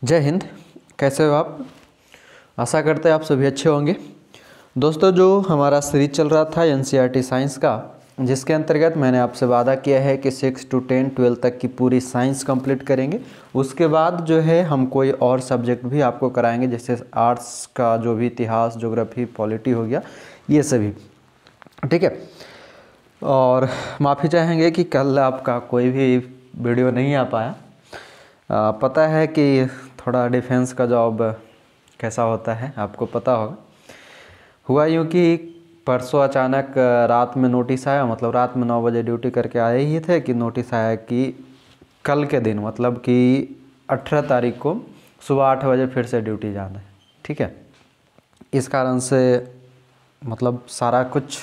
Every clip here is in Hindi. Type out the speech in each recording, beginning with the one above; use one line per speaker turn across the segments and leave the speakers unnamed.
जय हिंद। कैसे हो आप? आशा करते हैं आप सभी अच्छे होंगे। दोस्तों, जो हमारा सीरीज चल रहा था एनसीईआरटी साइंस का, जिसके अंतर्गत मैंने आपसे वादा किया है कि 6 to 10 12 तक की पूरी साइंस कंप्लीट करेंगे। उसके बाद जो है हम कोई और सब्जेक्ट भी आपको कराएंगे, जैसे आर्ट्स का जो भी इतिहास, ज्योग्राफी, पॉलिटी हो गया, ये सभी। ठीक है। और माफ़ी चाहेंगे कि कल आपका कोई भी वीडियो नहीं आ पाया। पता है कि थोड़ा डिफेंस का जॉब कैसा होता है, आपको पता होगा। हुआ यूँ कि परसों अचानक रात में नोटिस आया, मतलब रात में 9 बजे ड्यूटी करके आए ही थे कि नोटिस आया कि कल के दिन, मतलब कि 18 तारीख को सुबह 8 बजे फिर से ड्यूटी जाना है। ठीक है। इस कारण से मतलब सारा कुछ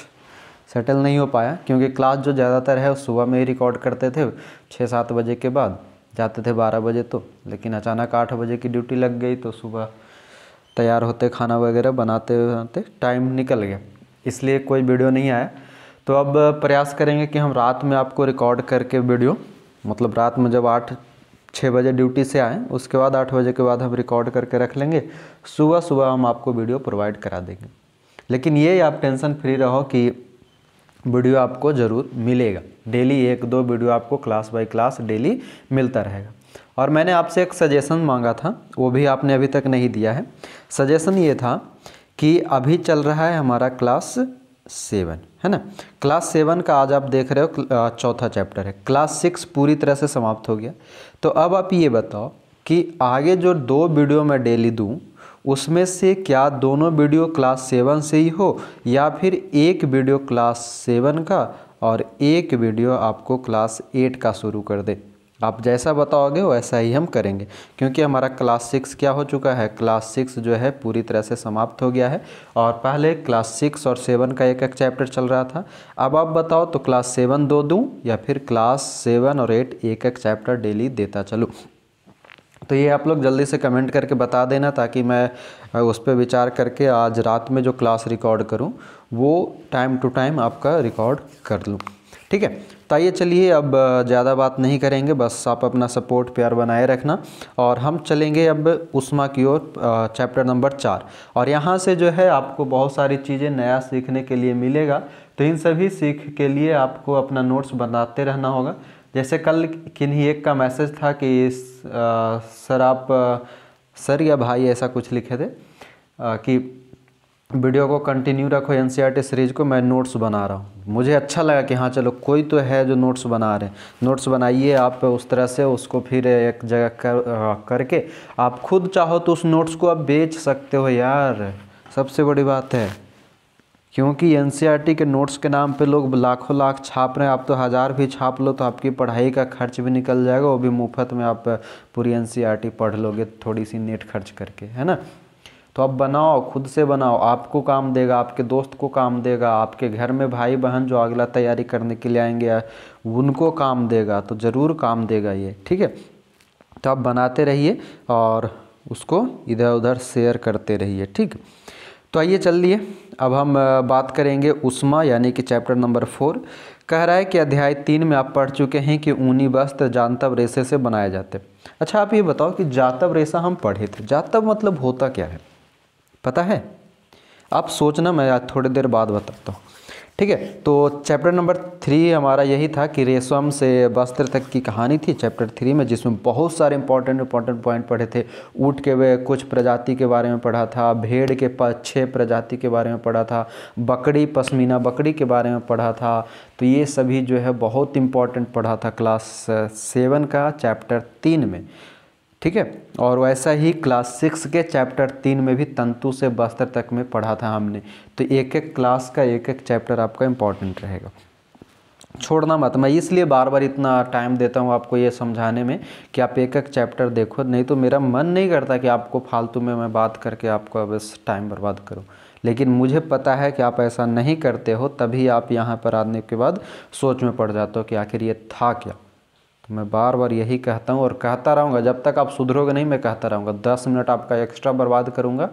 सेटल नहीं हो पाया, क्योंकि क्लास जो ज़्यादातर है वो सुबह में ही रिकॉर्ड करते थे, 6-7 बजे के बाद जाते थे 12 बजे तो। लेकिन अचानक 8 बजे की ड्यूटी लग गई तो सुबह तैयार होते, खाना वगैरह बनाते बनाते टाइम निकल गया, इसलिए कोई वीडियो नहीं आया। तो अब प्रयास करेंगे कि हम रात में आपको रिकॉर्ड करके वीडियो, मतलब रात में जब 6 बजे ड्यूटी से आएँ, उसके बाद 8 बजे के बाद हम रिकॉर्ड करके रख लेंगे। सुबह सुबह हम आपको वीडियो प्रोवाइड करा देंगे। लेकिन ये आप टेंशन फ्री रहो कि वीडियो आपको ज़रूर मिलेगा। डेली 1-2 वीडियो आपको क्लास बाय क्लास डेली मिलता रहेगा। और मैंने आपसे एक सजेशन मांगा था, वो भी आपने अभी तक नहीं दिया है। सजेशन ये था कि अभी चल रहा है हमारा क्लास 7, है ना। क्लास 7 का आज आप देख रहे हो चौथा चैप्टर है। क्लास 6 पूरी तरह से समाप्त हो गया। तो अब आप ये बताओ कि आगे जो 2 वीडियो मैं डेली दूँ, उसमें से क्या दोनों वीडियो क्लास 7 से ही हो, या फिर एक वीडियो क्लास 7 का और एक वीडियो आपको क्लास 8 का शुरू कर दे। आप जैसा बताओगे वैसा ही हम करेंगे, क्योंकि हमारा क्लास 6 क्या हो चुका है, क्लास 6 जो है पूरी तरह से समाप्त हो गया है। और पहले क्लास 6 और 7 का एक एक चैप्टर चल रहा था। अब आप बताओ तो क्लास 7 दो दूँ या फिर क्लास 7 और 8 एक एक चैप्टर डेली देता चलूँ। तो ये आप लोग जल्दी से कमेंट करके बता देना, ताकि मैं उस पर विचार करके आज रात में जो क्लास रिकॉर्ड करूं वो टाइम टू टाइम आपका रिकॉर्ड कर लूं। ठीक है। तो आइए चलिए, अब ज़्यादा बात नहीं करेंगे, बस आप अपना सपोर्ट प्यार बनाए रखना। और हम चलेंगे अब उस्मा की ओर, चैप्टर नंबर 4। और यहाँ से जो है आपको बहुत सारी चीज़ें नया सीखने के लिए मिलेगा। तो इन सभी सीख के लिए आपको अपना नोट्स बनाते रहना होगा। जैसे कल किन्हीं एक का मैसेज था कि सर आप सर या भाई ऐसा कुछ लिखे थे कि वीडियो को कंटिन्यू रखो, एनसीईआरटी सीरीज को, मैं नोट्स बना रहा हूँ। मुझे अच्छा लगा कि हाँ चलो कोई तो है जो नोट्स बना रहे हैं। नोट्स बनाइए आप उस तरह से, उसको फिर एक जगह करके आप खुद चाहो तो उस नोट्स को आप बेच सकते हो यार, सबसे बड़ी बात है। क्योंकि एनसीईआरटी के नोट्स के नाम पे लोग लाखों लाख छाप रहे हैं। आप तो 1000 भी छाप लो तो आपकी पढ़ाई का खर्च भी निकल जाएगा, वो भी मुफ्त में आप पूरी एनसीईआरटी पढ़ लोगे थोड़ी सी नेट खर्च करके, है ना। तो आप बनाओ, खुद से बनाओ, आपको काम देगा, आपके दोस्त को काम देगा, आपके घर में भाई बहन जो अगला तैयारी करने के लिए आएंगे उनको काम देगा, तो ज़रूर काम देगा ये। ठीक है। तो आप बनाते रहिए और उसको इधर उधर शेयर करते रहिए। ठीक। तो आइए चलिए, अब हम बात करेंगे उस्मा यानी कि चैप्टर नंबर 4। कह रहा है कि अध्याय 3 में आप पढ़ चुके हैं कि ऊनी वस्त्र जांतव रेशे से बनाए जाते। अच्छा, आप ये बताओ कि जांतव रेशा हम पढ़े थे, जांतव मतलब होता क्या है, पता है? आप सोचना, मैं आज थोड़ी देर बाद बताता हूँ। ठीक है। तो चैप्टर नंबर 3 हमारा यही था कि रेशम से वस्त्र तक की कहानी थी चैप्टर 3 में, जिसमें बहुत सारे इंपॉर्टेंट पॉइंट पढ़े थे। ऊँट के कुछ प्रजाति के बारे में पढ़ा था, भेड़ के 6 प्रजाति के बारे में पढ़ा था, बकरी पश्मीना बकरी के बारे में पढ़ा था। तो ये सभी जो है बहुत इम्पॉर्टेंट पढ़ा था क्लास 7 का चैप्टर 3 में। ठीक है। और वैसा ही क्लास 6 के चैप्टर 3 में भी तंतु से वस्त्र तक में पढ़ा था हमने। तो एक एक क्लास का एक एक चैप्टर आपका इम्पॉर्टेंट रहेगा, छोड़ना मत। मैं इसलिए बार बार इतना टाइम देता हूँ आपको ये समझाने में कि आप एक एक चैप्टर देखो, नहीं तो मेरा मन नहीं करता कि आपको फालतू में मैं बात करके आपको बस टाइम बर्बाद करूँ। लेकिन मुझे पता है कि आप ऐसा नहीं करते हो, तभी आप यहाँ पर आने के बाद सोच में पड़ जाते हो कि आखिर ये था क्या। तो मैं बार बार यही कहता हूँ और कहता रहूँगा, जब तक आप सुधरोगे नहीं मैं कहता रहूँगा। 10 मिनट आपका एक्स्ट्रा बर्बाद करूँगा।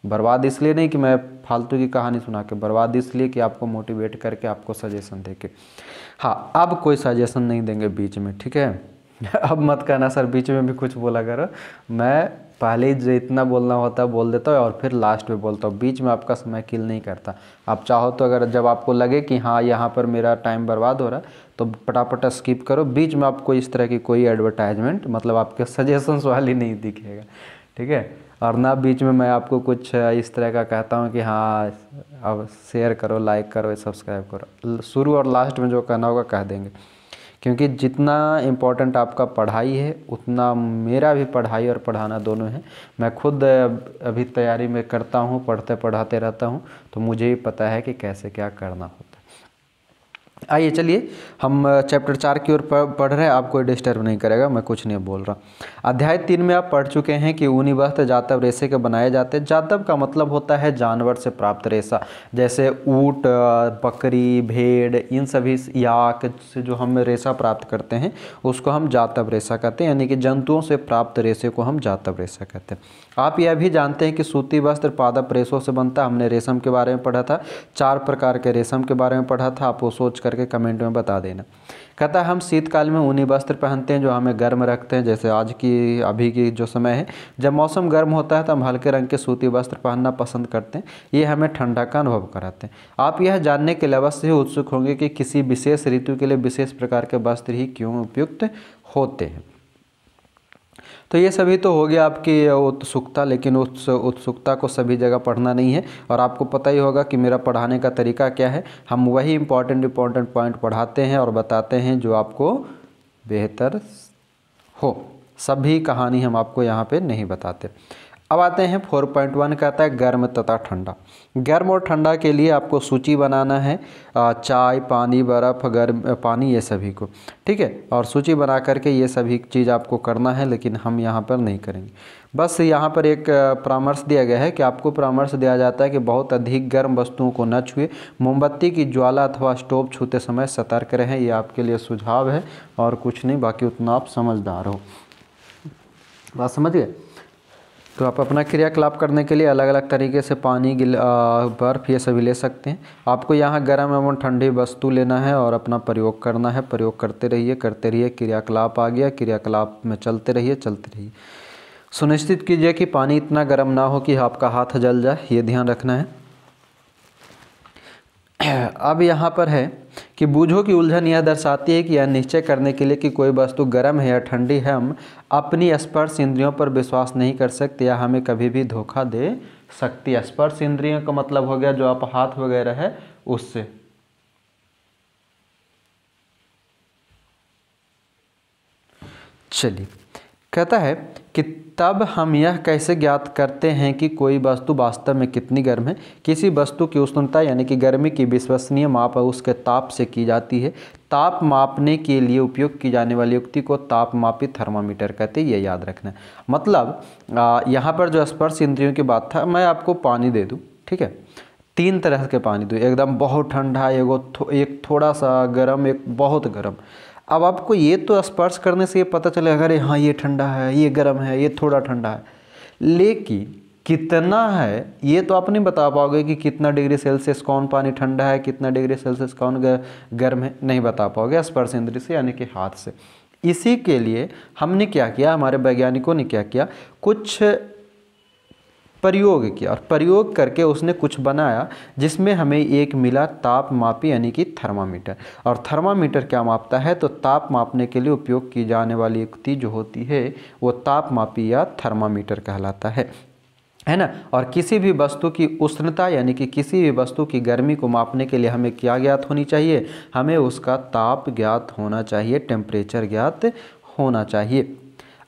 बर्बाद इसलिए नहीं कि मैं फालतू की कहानी सुना के, बर्बाद इसलिए कि आपको मोटिवेट करके, आपको सजेशन दे के। हाँ, अब कोई सजेशन नहीं देंगे बीच में, ठीक है। अब मत कहना सर बीच में भी कुछ बोला करो, मैं पहले ही जो इतना बोलना होता है बोल देता हूँ और फिर लास्ट में बोलता हूँ, बीच में आपका समय किल नहीं करता। आप चाहो तो अगर जब आपको लगे कि हाँ यहाँ पर मेरा टाइम बर्बाद हो रहा है तो पटापटा स्किप करो, बीच में आपको इस तरह की कोई एडवर्टाइजमेंट मतलब आपके सजेशंस वाली नहीं दिखेगा, ठीक है। और ना बीच में मैं आपको कुछ इस तरह का कहता हूँ कि हाँ अब शेयर करो, लाइक करो, सब्सक्राइब करो, शुरू और लास्ट में जो कहना होगा कह देंगे। क्योंकि जितना इम्पोर्टेंट आपका पढ़ाई है उतना मेरा भी पढ़ाई और पढ़ाना दोनों है। मैं खुद अभी तैयारी में करता हूँ, पढ़ते पढ़ाते रहता हूँ, तो मुझे ही पता है कि कैसे क्या करना होता है। आइए चलिए हम चैप्टर 4 की ओर पढ़ रहे हैं, आपको डिस्टर्ब नहीं करेगा, मैं कुछ नहीं बोल रहा। अध्याय 3 में आप पढ़ चुके हैं कि ऊनी वस्त्र जातव रेशे के बनाए जाते हैं। जातव का मतलब होता है जानवर से प्राप्त रेशा, जैसे ऊँट, बकरी, भेड़, इन सभी याक से जो हम रेशा प्राप्त करते हैं उसको हम जातव रेशा कहते हैं, यानी कि जंतुओं से प्राप्त रेशे को हम जातव रेशा कहते हैं। आप यह भी जानते हैं कि सूती वस्त्र पादप रेशों से बनता है। हमने रेशम के बारे में पढ़ा था, 4 प्रकार के रेशम के बारे में पढ़ा था, आप वो सोच करके कमेंट में बता देना। कहता है हम शीतकाल में ऊनी वस्त्र पहनते हैं जो हमें गर्म रखते हैं, जैसे अभी की जो समय है जब मौसम गर्म होता है तो हम हल्के रंग के सूती वस्त्र पहनना पसंद करते हैं, ये हमें ठंडा का अनुभव कराते हैं। आप यह जानने के लिए अवश्य ही उत्सुक होंगे कि किसी विशेष ऋतु के लिए विशेष प्रकार के वस्त्र ही क्यों उपयुक्त होते हैं। तो ये सभी तो हो गया आपकी उत्सुकता, लेकिन उस उत्सुकता को सभी जगह पढ़ना नहीं है, और आपको पता ही होगा कि मेरा पढ़ाने का तरीका क्या है। हम वही इम्पॉर्टेंट पॉइंट पढ़ाते हैं और बताते हैं जो आपको बेहतर हो, सभी कहानी हम आपको यहाँ पे नहीं बताते। अब आते हैं 4.1, कहता है गर्म तथा ठंडा। गर्म और ठंडा के लिए आपको सूची बनाना है, चाय, पानी, बर्फ़, गर्म पानी, ये सभी को, ठीक है। और सूची बना करके ये सभी चीज़ आपको करना है, लेकिन हम यहाँ पर नहीं करेंगे। बस यहाँ पर एक परामर्श दिया गया है कि आपको परामर्श दिया जाता है कि बहुत अधिक गर्म वस्तुओं को न छुए, मोमबत्ती की ज्वाला अथवा स्टोव छूते समय सतर्क रहें, ये आपके लिए सुझाव है और कुछ नहीं, बाकी उतना आप समझदार हो। बात समझ गए? तो आप अपना क्रियाकलाप करने के लिए अलग अलग तरीके से पानी, बर्फ़, ये सभी ले सकते हैं। आपको यहाँ गर्म एवं ठंडी वस्तु लेना है और अपना प्रयोग करना है, प्रयोग करते रहिए। क्रियाकलाप आ गया, क्रियाकलाप में चलते रहिए। सुनिश्चित कीजिए कि पानी इतना गर्म ना हो कि आपका हाथ जल जाए, ये ध्यान रखना है। अब यहाँ पर है कि बूझो की उलझन यह दर्शाती है कि यह निश्चय करने के लिए कि कोई वस्तु गर्म है या ठंडी है, हम अपनी स्पर्श इंद्रियों पर विश्वास नहीं कर सकते या हमें कभी भी धोखा दे सकती है। स्पर्श इंद्रियों का मतलब हो गया जो आप हाथ वगैरह है उससे। चलिए, कहता है कि तब हम यह कैसे ज्ञात करते हैं कि कोई वस्तु वास्तव में कितनी गर्म है। किसी वस्तु की उष्णता यानी कि गर्मी की विश्वसनीय माप उसके ताप से की जाती है। ताप मापने के लिए उपयोग की जाने वाली युक्ति को तापमापी थर्मामीटर कहते हैं, ये याद रखना है। मतलब यहाँ पर जो स्पर्श इंद्रियों की बात था, मैं आपको पानी दे दूँ, ठीक है, 3 तरह के पानी दूँ, एकदम बहुत ठंडा, एक थोड़ा सा गर्म, एक बहुत गर्म। अब आपको ये तो स्पर्श करने से ये पता चलेगा अरे हाँ ये ठंडा है, ये गर्म है, ये थोड़ा ठंडा है, लेकिन कितना है ये तो आप नहीं बता पाओगे कि कितना डिग्री सेल्सियस कौन पानी ठंडा है, कितना डिग्री सेल्सियस कौन गर्म है, नहीं बता पाओगे स्पर्श इंद्रिय से यानी कि हाथ से। इसी के लिए हमने क्या किया, हमारे वैज्ञानिकों ने क्या किया, कुछ प्रयोग किया और प्रयोग करके उसने कुछ बनाया जिसमें हमें एक मिला तापमापी यानी कि थर्मामीटर। और थर्मामीटर क्या मापता है, तो ताप मापने के लिए उपयोग की जाने वाली युक्ति जो होती है वो तापमापी या थर्मामीटर कहलाता है ना। और किसी भी वस्तु की उष्णता यानी कि किसी भी वस्तु की गर्मी को मापने के लिए हमें क्या ज्ञात होनी चाहिए, हमें उसका ताप ज्ञात होना चाहिए, टेम्परेचर ज्ञात होना चाहिए।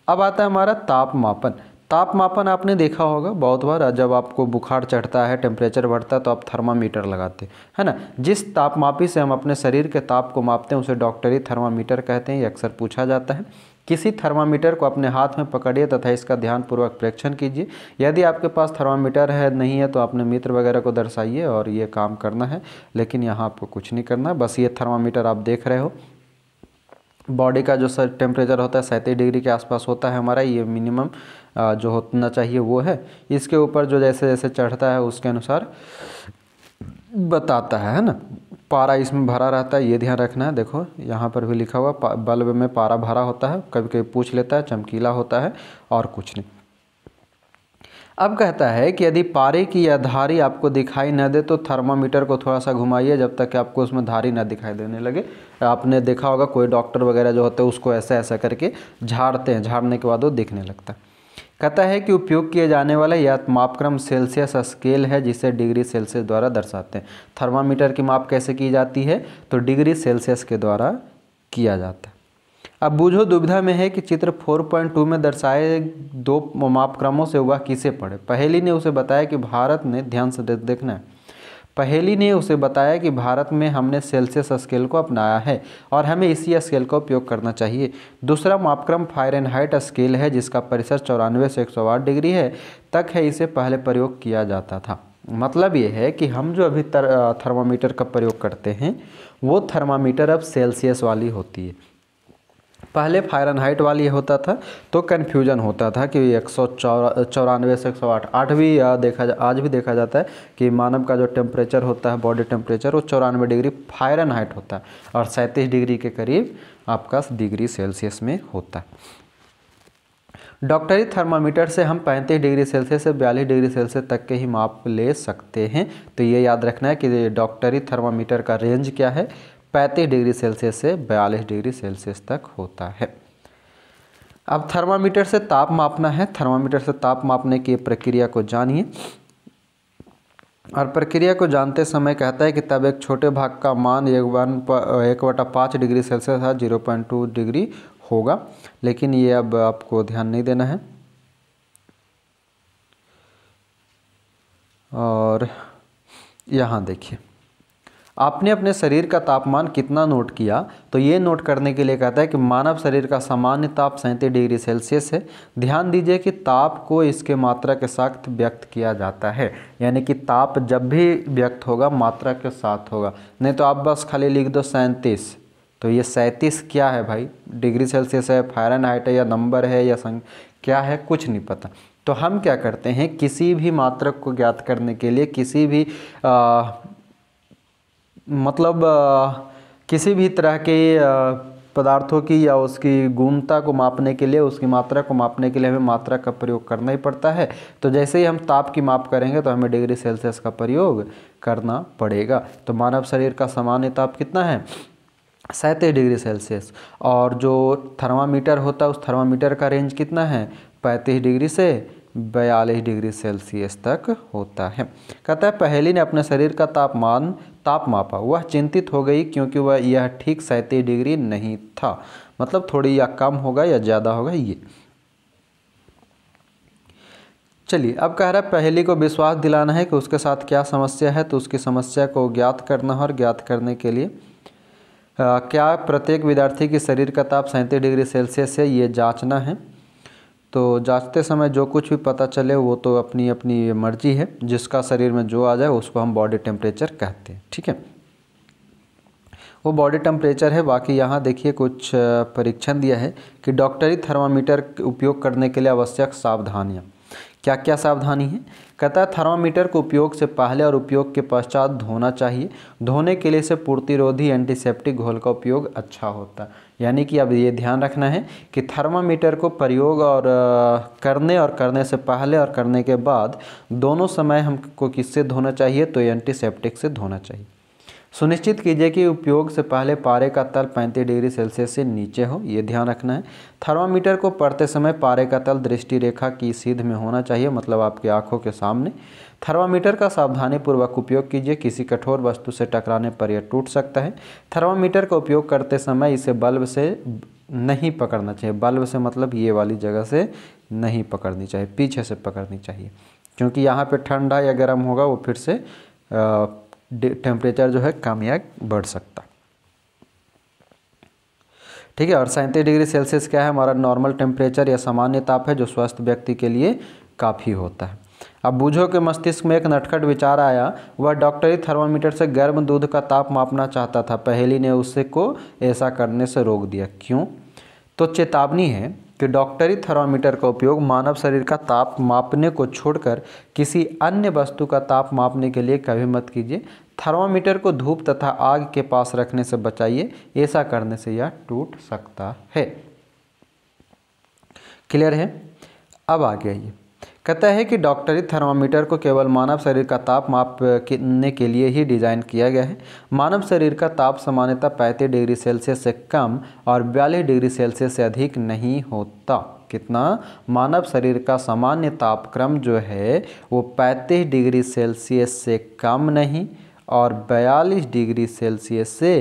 अब आता है हमारा तापमापन। तापमापन आपने देखा होगा बहुत बार, जब आपको बुखार चढ़ता है, टेम्परेचर बढ़ता है तो आप थर्मामीटर लगाते हैं ना। जिस तापमापी से हम अपने शरीर के ताप को मापते हैं उसे डॉक्टरी थर्मामीटर कहते हैं, ये अक्सर पूछा जाता है। किसी थर्मामीटर को अपने हाथ में पकड़िए तथा इसका ध्यानपूर्वक परीक्षण कीजिए। यदि आपके पास थर्मामीटर है नहीं है तो अपने मित्र वगैरह को दर्शाइए और ये काम करना है, लेकिन यहाँ आपको कुछ नहीं करना, बस ये थर्मामीटर आप देख रहे हो। बॉडी का जो टेम्परेचर होता है 37 डिग्री के आसपास होता है हमारा, ये मिनिमम जो होना चाहिए वो है। इसके ऊपर जो जैसे जैसे चढ़ता है उसके अनुसार बताता है ना। पारा इसमें भरा रहता है, ये ध्यान रखना है। देखो यहाँ पर भी लिखा हुआ बल्ब में पारा भरा होता है, कभी कभी पूछ लेता है, चमकीला होता है और कुछ नहीं। अब कहता है कि यदि पारे की यह धारी आपको दिखाई न दे तो थर्मामीटर को थोड़ा सा घुमाइए जब तक कि आपको उसमें धारी न दिखाई देने लगे। आपने देखा होगा कोई डॉक्टर वगैरह जो होते हैं उसको ऐसा ऐसा करके झाड़ते हैं, झाड़ने के बाद वो दिखने लगता है। कहता है कि उपयोग किए जाने वाला यह मापक्रम सेल्सियस स्केल है जिसे डिग्री सेल्सियस द्वारा दर्शाते हैं। थर्मामीटर की माप कैसे की जाती है, तो डिग्री सेल्सियस के द्वारा किया जाता है। अब बूझो दुविधा में है कि चित्र 4.2 में दर्शाए दो मापक्रमों से वह किसे पढ़े। पहेली ने उसे बताया कि भारत ने, ध्यान से देखना है, पहेली ने उसे बताया कि भारत में हमने सेल्सियस स्केल को अपनाया है और हमें इसी स्केल का उपयोग करना चाहिए। दूसरा मापक्रम फारेनहाइट स्केल है जिसका परिसर 94 से 108 डिग्री है तक है, इसे पहले प्रयोग किया जाता था। मतलब ये है कि हम जो अभी थर्मामीटर का प्रयोग करते हैं वो थर्मामीटर अब सेल्सियस वाली होती है। पहले फारेनहाइट वाली होता था तो कन्फ्यूजन होता था कि 194 से 108 आज भी देखा जाता है कि मानव का जो टेम्परेचर होता है, बॉडी टेम्परेचर, वो 94 डिग्री फारेनहाइट होता है और 37 डिग्री के करीब आपका डिग्री सेल्सियस में होता है। डॉक्टरी थर्मामीटर से हम 35 डिग्री सेल्सियस से 42 डिग्री सेल्सियस तक के ही माप ले सकते हैं। तो ये याद रखना है कि डॉक्टरी थर्मामीटर का रेंज क्या है, 35 डिग्री सेल्सियस से 42 डिग्री सेल्सियस तक होता है। अब थर्मामीटर से ताप मापना है। थर्मामीटर से ताप मापने की प्रक्रिया को जानिए और प्रक्रिया को जानते समय कहता है कि तब एक छोटे भाग का मान 1/5 डिग्री सेल्सियस था 0.2 डिग्री होगा, लेकिन ये अब आपको ध्यान नहीं देना है। और यहाँ देखिए, आपने अपने शरीर का तापमान कितना नोट किया, तो ये नोट करने के लिए कहता है कि मानव शरीर का सामान्य ताप 37 डिग्री सेल्सियस है। ध्यान दीजिए कि ताप को इसके मात्रा के साथ व्यक्त किया जाता है, यानी कि ताप जब भी व्यक्त होगा मात्रा के साथ होगा, नहीं तो आप बस खाली लिख दो 37। तो ये 37 क्या है भाई, डिग्री सेल्सियस है, फारेनहाइट है, या नंबर है, या क्या है, कुछ नहीं पता। तो हम क्या करते हैं, किसी भी मात्रक को ज्ञात करने के लिए, किसी भी किसी भी तरह के पदार्थों की या उसकी गुणता को मापने के लिए, उसकी मात्रा को मापने के लिए हमें मात्रा का प्रयोग करना ही पड़ता है। तो जैसे ही हम ताप की माप करेंगे तो हमें डिग्री सेल्सियस का प्रयोग करना पड़ेगा। तो मानव शरीर का सामान्य ताप कितना है, 37 डिग्री सेल्सियस, और जो थर्मामीटर होता है उस थर्मामीटर का रेंज कितना है, 35 डिग्री से 42 डिग्री सेल्सियस तक होता है। कहता है पहेली ने अपने शरीर का ताप मापा, वह चिंतित हो गई क्योंकि वह यह ठीक 37 डिग्री नहीं था, मतलब थोड़ी या कम होगा या ज़्यादा होगा ये। चलिए अब कह रहा है पहेली को विश्वास दिलाना है कि उसके साथ क्या समस्या है, तो उसकी समस्या को ज्ञात करना है और ज्ञात करने के लिए क्या प्रत्येक विद्यार्थी के शरीर का ताप 37 डिग्री सेल्सियस है ये जांचना है। तो जांचते समय जो कुछ भी पता चले वो तो अपनी अपनी मर्जी है, जिसका शरीर में जो आ जाए उसको हम बॉडी टेम्परेचर कहते हैं, ठीक है, वो बॉडी टेम्परेचर है। बाकी यहाँ देखिए कुछ परीक्षण दिया है कि डॉक्टरी थर्मामीटर उपयोग करने के लिए आवश्यक सावधानियाँ, क्या क्या सावधानी है। कहता है थर्मामीटर को उपयोग से पहले और उपयोग के पश्चात धोना चाहिए। धोने के लिए इसे प्रतिरोधी एंटीसेप्टिक घोल का उपयोग अच्छा होता है। यानी कि अब ये ध्यान रखना है कि थर्मामीटर को प्रयोग और करने से पहले और करने के बाद दोनों समय हमको किससे धोना चाहिए, तो एंटीसेप्टिक से धोना चाहिए। सुनिश्चित कीजिए कि उपयोग से पहले पारे का तल 35 डिग्री सेल्सियस से नीचे हो, ये ध्यान रखना है। थर्मामीटर को पढ़ते समय पारे का तल दृष्टि रेखा की सीध में होना चाहिए, मतलब आपकी आंखों के सामने। थर्मामीटर का सावधानीपूर्वक उपयोग कीजिए, किसी कठोर वस्तु से टकराने पर यह टूट सकता है। थर्मामीटर का उपयोग करते समय इसे बल्ब से नहीं पकड़ना चाहिए। बल्ब से मतलब ये वाली जगह से नहीं पकड़नी चाहिए, पीछे से पकड़नी चाहिए, क्योंकि यहाँ पे ठंडा या गर्म होगा वो फिर से टेम्परेचर जो है कम या बढ़ सकता, ठीक है। और 37 डिग्री सेल्सियस क्या है, हमारा नॉर्मल टेम्परेचर या सामान्य ताप है जो स्वस्थ व्यक्ति के लिए काफ़ी होता है। अब बूझो के मस्तिष्क में एक नटखट विचार आया, वह डॉक्टरी थर्मामीटर से गर्म दूध का ताप मापना चाहता था। पहेली ने उसे को ऐसा करने से रोक दिया, क्यों? तो चेतावनी है कि डॉक्टरी थर्मामीटर का उपयोग मानव शरीर का ताप मापने को छोड़कर किसी अन्य वस्तु का ताप मापने के लिए कभी मत कीजिए। थर्मामीटर को धूप तथा आग के पास रखने से बचाइए, ऐसा करने से यह टूट सकता है। क्लियर है। अब आगे आइए, कहता है कि डॉक्टरी थर्मामीटर को केवल मानव शरीर का ताप मापने के लिए ही डिज़ाइन किया गया है। मानव शरीर का ताप सामान्यतः 35 डिग्री सेल्सियस से कम और 42 डिग्री सेल्सियस से अधिक नहीं होता। कितना? मानव शरीर का सामान्य तापक्रम जो है वो 35 डिग्री सेल्सियस से कम नहीं और 42 डिग्री सेल्सियस से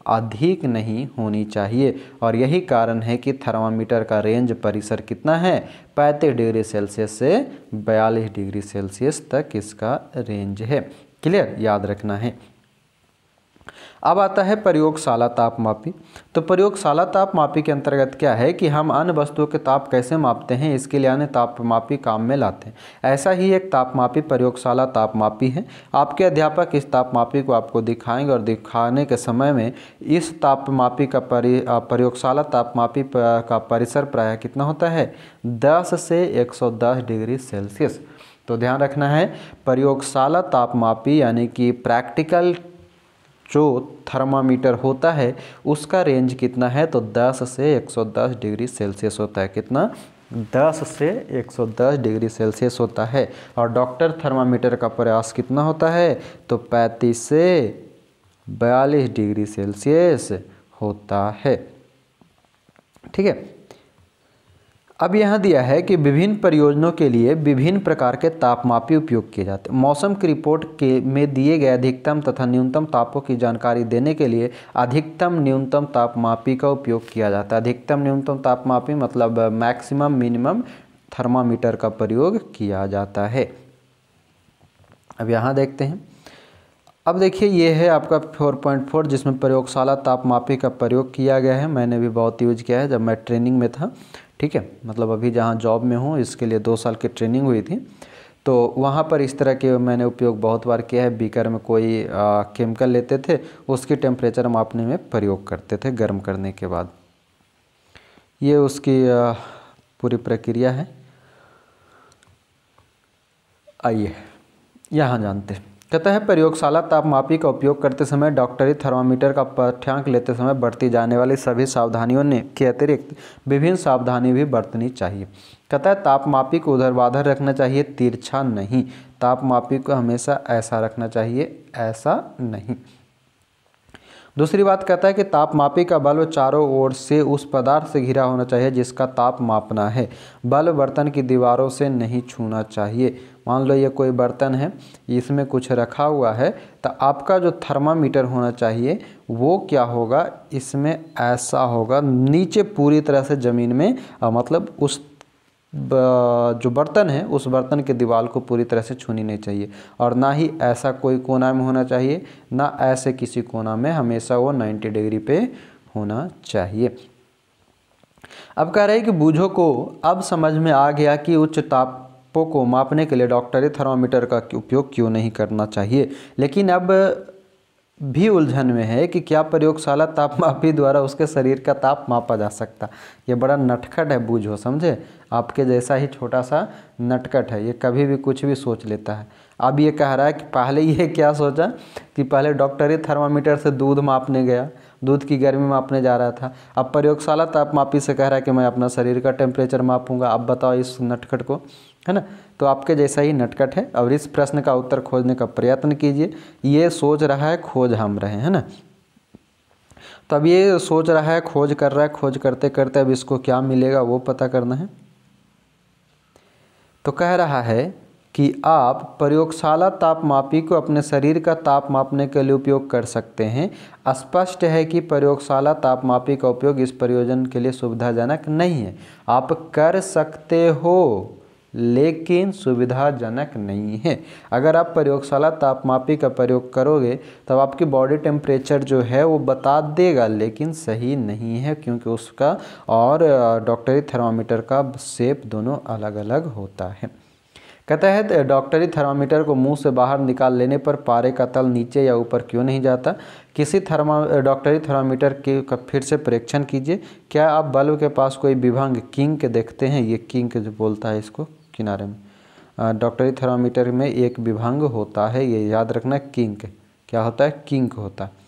अधिक नहीं होनी चाहिए। और यही कारण है कि थर्मामीटर का रेंज परिसर कितना है? 35 डिग्री सेल्सियस से 42 डिग्री सेल्सियस तक इसका रेंज है। क्लियर, याद रखना है। अब आता है प्रयोगशाला तापमापी। तो प्रयोगशाला तापमापी के अंतर्गत क्या है कि हम अन्य वस्तुओं के ताप कैसे मापते हैं, इसके लिए अन्य तापमापी काम में लाते हैं। ऐसा ही एक तापमापी प्रयोगशाला तापमापी है। आपके अध्यापक इस तापमापी को आपको दिखाएंगे और दिखाने के समय में इस तापमापी का प्रयोगशाला तापमापी का परिसर प्रायः कितना होता है? 10 से 110 डिग्री सेल्सियस। तो ध्यान रखना है, प्रयोगशाला तापमापी यानी कि प्रैक्टिकल जो थर्मामीटर होता है उसका रेंज कितना है? तो 10 से 110 डिग्री सेल्सियस होता है। कितना? 10 से 110 डिग्री सेल्सियस होता है। और डॉक्टर थर्मामीटर का प्रयास कितना होता है? तो 35 से 42 डिग्री सेल्सियस होता है। ठीक है। अब यहाँ दिया है कि विभिन्न परियोजनों के लिए विभिन्न प्रकार के तापमापी उपयोग किए जाते हैं। मौसम की रिपोर्ट में दिए गए अधिकतम तथा न्यूनतम तापों की जानकारी देने के लिए अधिकतम न्यूनतम तापमापी का उपयोग किया जाता है। अधिकतम न्यूनतम तापमापी मतलब मैक्सिमम मिनिमम थर्मामीटर का प्रयोग किया जाता है। अब यहाँ देखते हैं। अब देखिए, ये है आपका 4.4 जिसमें प्रयोगशाला तापमापी का प्रयोग किया गया है। मैंने भी बहुत यूज़ किया है जब मैं ट्रेनिंग में था। ठीक है, मतलब अभी जहाँ जॉब में हूँ इसके लिए 2 साल की ट्रेनिंग हुई थी, तो वहाँ पर इस तरह के मैंने उपयोग बहुत बार किया है। बीकर में कोई केमिकल लेते थे, उसकी टेम्परेचर मापने में प्रयोग करते थे गर्म करने के बाद। ये उसकी पूरी प्रक्रिया है। आइए यहाँ जानते हैं। कहता है प्रयोगशाला तापमापी का उपयोग करते समय डॉक्टरी थर्मामीटर का पाठ्यांक लेते समय बरती जाने वाली सभी सावधानियों के अतिरिक्त विभिन्न सावधानी भी बरतनी चाहिए। कहता है तापमापी को ऊर्ध्वाधर रखना चाहिए, तिरछा नहीं। तापमापी को हमेशा ऐसा रखना चाहिए, ऐसा नहीं। दूसरी बात कहता है कि तापमापी का बल्ब चारों ओर से उस पदार्थ से घिरा होना चाहिए जिसका ताप मापना है। बल्ब बर्तन की दीवारों से नहीं छूना चाहिए। मान लो ये कोई बर्तन है, इसमें कुछ रखा हुआ है, तो आपका जो थर्मामीटर होना चाहिए वो क्या होगा? इसमें ऐसा होगा, नीचे पूरी तरह से ज़मीन में, मतलब उस जो बर्तन है उस बर्तन के दीवार को पूरी तरह से छूनी नहीं चाहिए। और ना ही ऐसा कोई कोना में होना चाहिए, ना ऐसे किसी कोना में, हमेशा वो 90 डिग्री पे होना चाहिए। अब कह रहे हैं कि बूझो को अब समझ में आ गया कि उच्च तापों को मापने के लिए डॉक्टरी थर्मामीटर का उपयोग क्यों नहीं करना चाहिए। लेकिन अब भी उलझन में है कि क्या प्रयोगशाला तापमापी द्वारा उसके शरीर का ताप मापा जा सकता। ये बड़ा नटखट है, बूझो, समझे। आपके जैसा ही छोटा सा नटखट है, ये कभी भी कुछ भी सोच लेता है। अब ये कह रहा है कि पहले ये क्या सोचा कि पहले डॉक्टरी थर्मामीटर से दूध मापने गया, दूध की गर्मी मापने जा रहा था। अब प्रयोगशाला तापमापी से कह रहा है कि मैं अपना शरीर का टेम्परेचर मापूंगा। अब बताओ इस नटखट को, है ना। तो आपके जैसा ही नटखट है। और इस प्रश्न का उत्तर खोजने का प्रयत्न कीजिए। ये सोच रहा है, खोज हम रहे हैं ना। तो अब ये सोच रहा है, खोज कर रहा है, खोज करते करते अब इसको क्या मिलेगा वो पता करना है। तो कह रहा है कि आप प्रयोगशाला तापमापी को अपने शरीर का ताप मापने के लिए उपयोग कर सकते हैं। स्पष्ट है कि प्रयोगशाला तापमापी का उपयोग इस प्रयोजन के लिए सुविधाजनक नहीं है। आप कर सकते हो लेकिन सुविधाजनक नहीं है। अगर आप प्रयोगशाला तापमापी का प्रयोग करोगे तब आपकी बॉडी टेम्परेचर जो है वो बता देगा, लेकिन सही नहीं है, क्योंकि उसका और डॉक्टरी थर्मामीटर का शेप दोनों अलग अलग होता है। कहता है डॉक्टरी थर्मामीटर को मुंह से बाहर निकाल लेने पर पारे का तल नीचे या ऊपर क्यों नहीं जाता। किसी डॉक्टरी थर्मामीटर के का फिर से परीक्षण कीजिए। क्या आप बल्ब के पास कोई विभंग किंक देखते हैं? ये किंक जो बोलता है इसको किनारे में, डॉक्टरी थर्मामीटर में एक विभंग होता है, ये याद रखना, किंक क्या होता है, किंक होता है।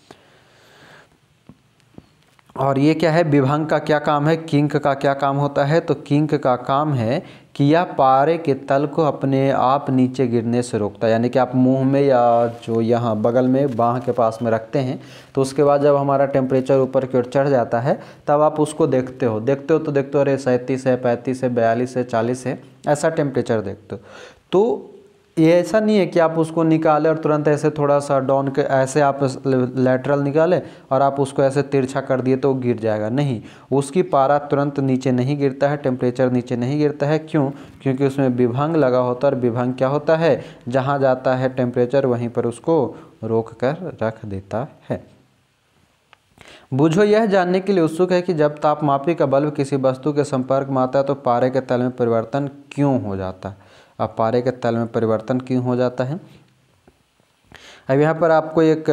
और ये क्या है, विभंग का क्या काम है, किंक का क्या काम होता है, तो किंक का काम है कि यह पारे के तल को अपने आप नीचे गिरने से रोकता है। यानी कि आप मुंह में या जो यहाँ बगल में बाह के पास में रखते हैं, तो उसके बाद जब हमारा टेम्परेचर ऊपर की ओर चढ़ जाता है तब आप उसको देखते हो तो देखते हो अरे 37 है, 35 है, 42 है, 40 है, ऐसा टेम्परेचर देखते हो। तो ये ऐसा नहीं है कि आप उसको निकालें और तुरंत ऐसे थोड़ा सा डाउन के ऐसे आप लेटरल निकालें और आप उसको ऐसे तिरछा कर दिए तो गिर जाएगा, नहीं, उसकी पारा तुरंत नीचे नहीं गिरता है, टेम्परेचर नीचे नहीं गिरता है। क्यों? क्योंकि उसमें विभंग लगा होता है, और विभंग क्या होता है, जहाँ जाता है टेम्परेचर वहीं पर उसको रोक कर रख देता है। बूझो यह जानने के लिए उत्सुक है कि जब तापमापी का बल्ब किसी वस्तु के संपर्क में आता है तो पारे के तल में परिवर्तन क्यों हो जाता है। अब पारे के तल में परिवर्तन क्यों हो जाता है। अब यहाँ पर आपको एक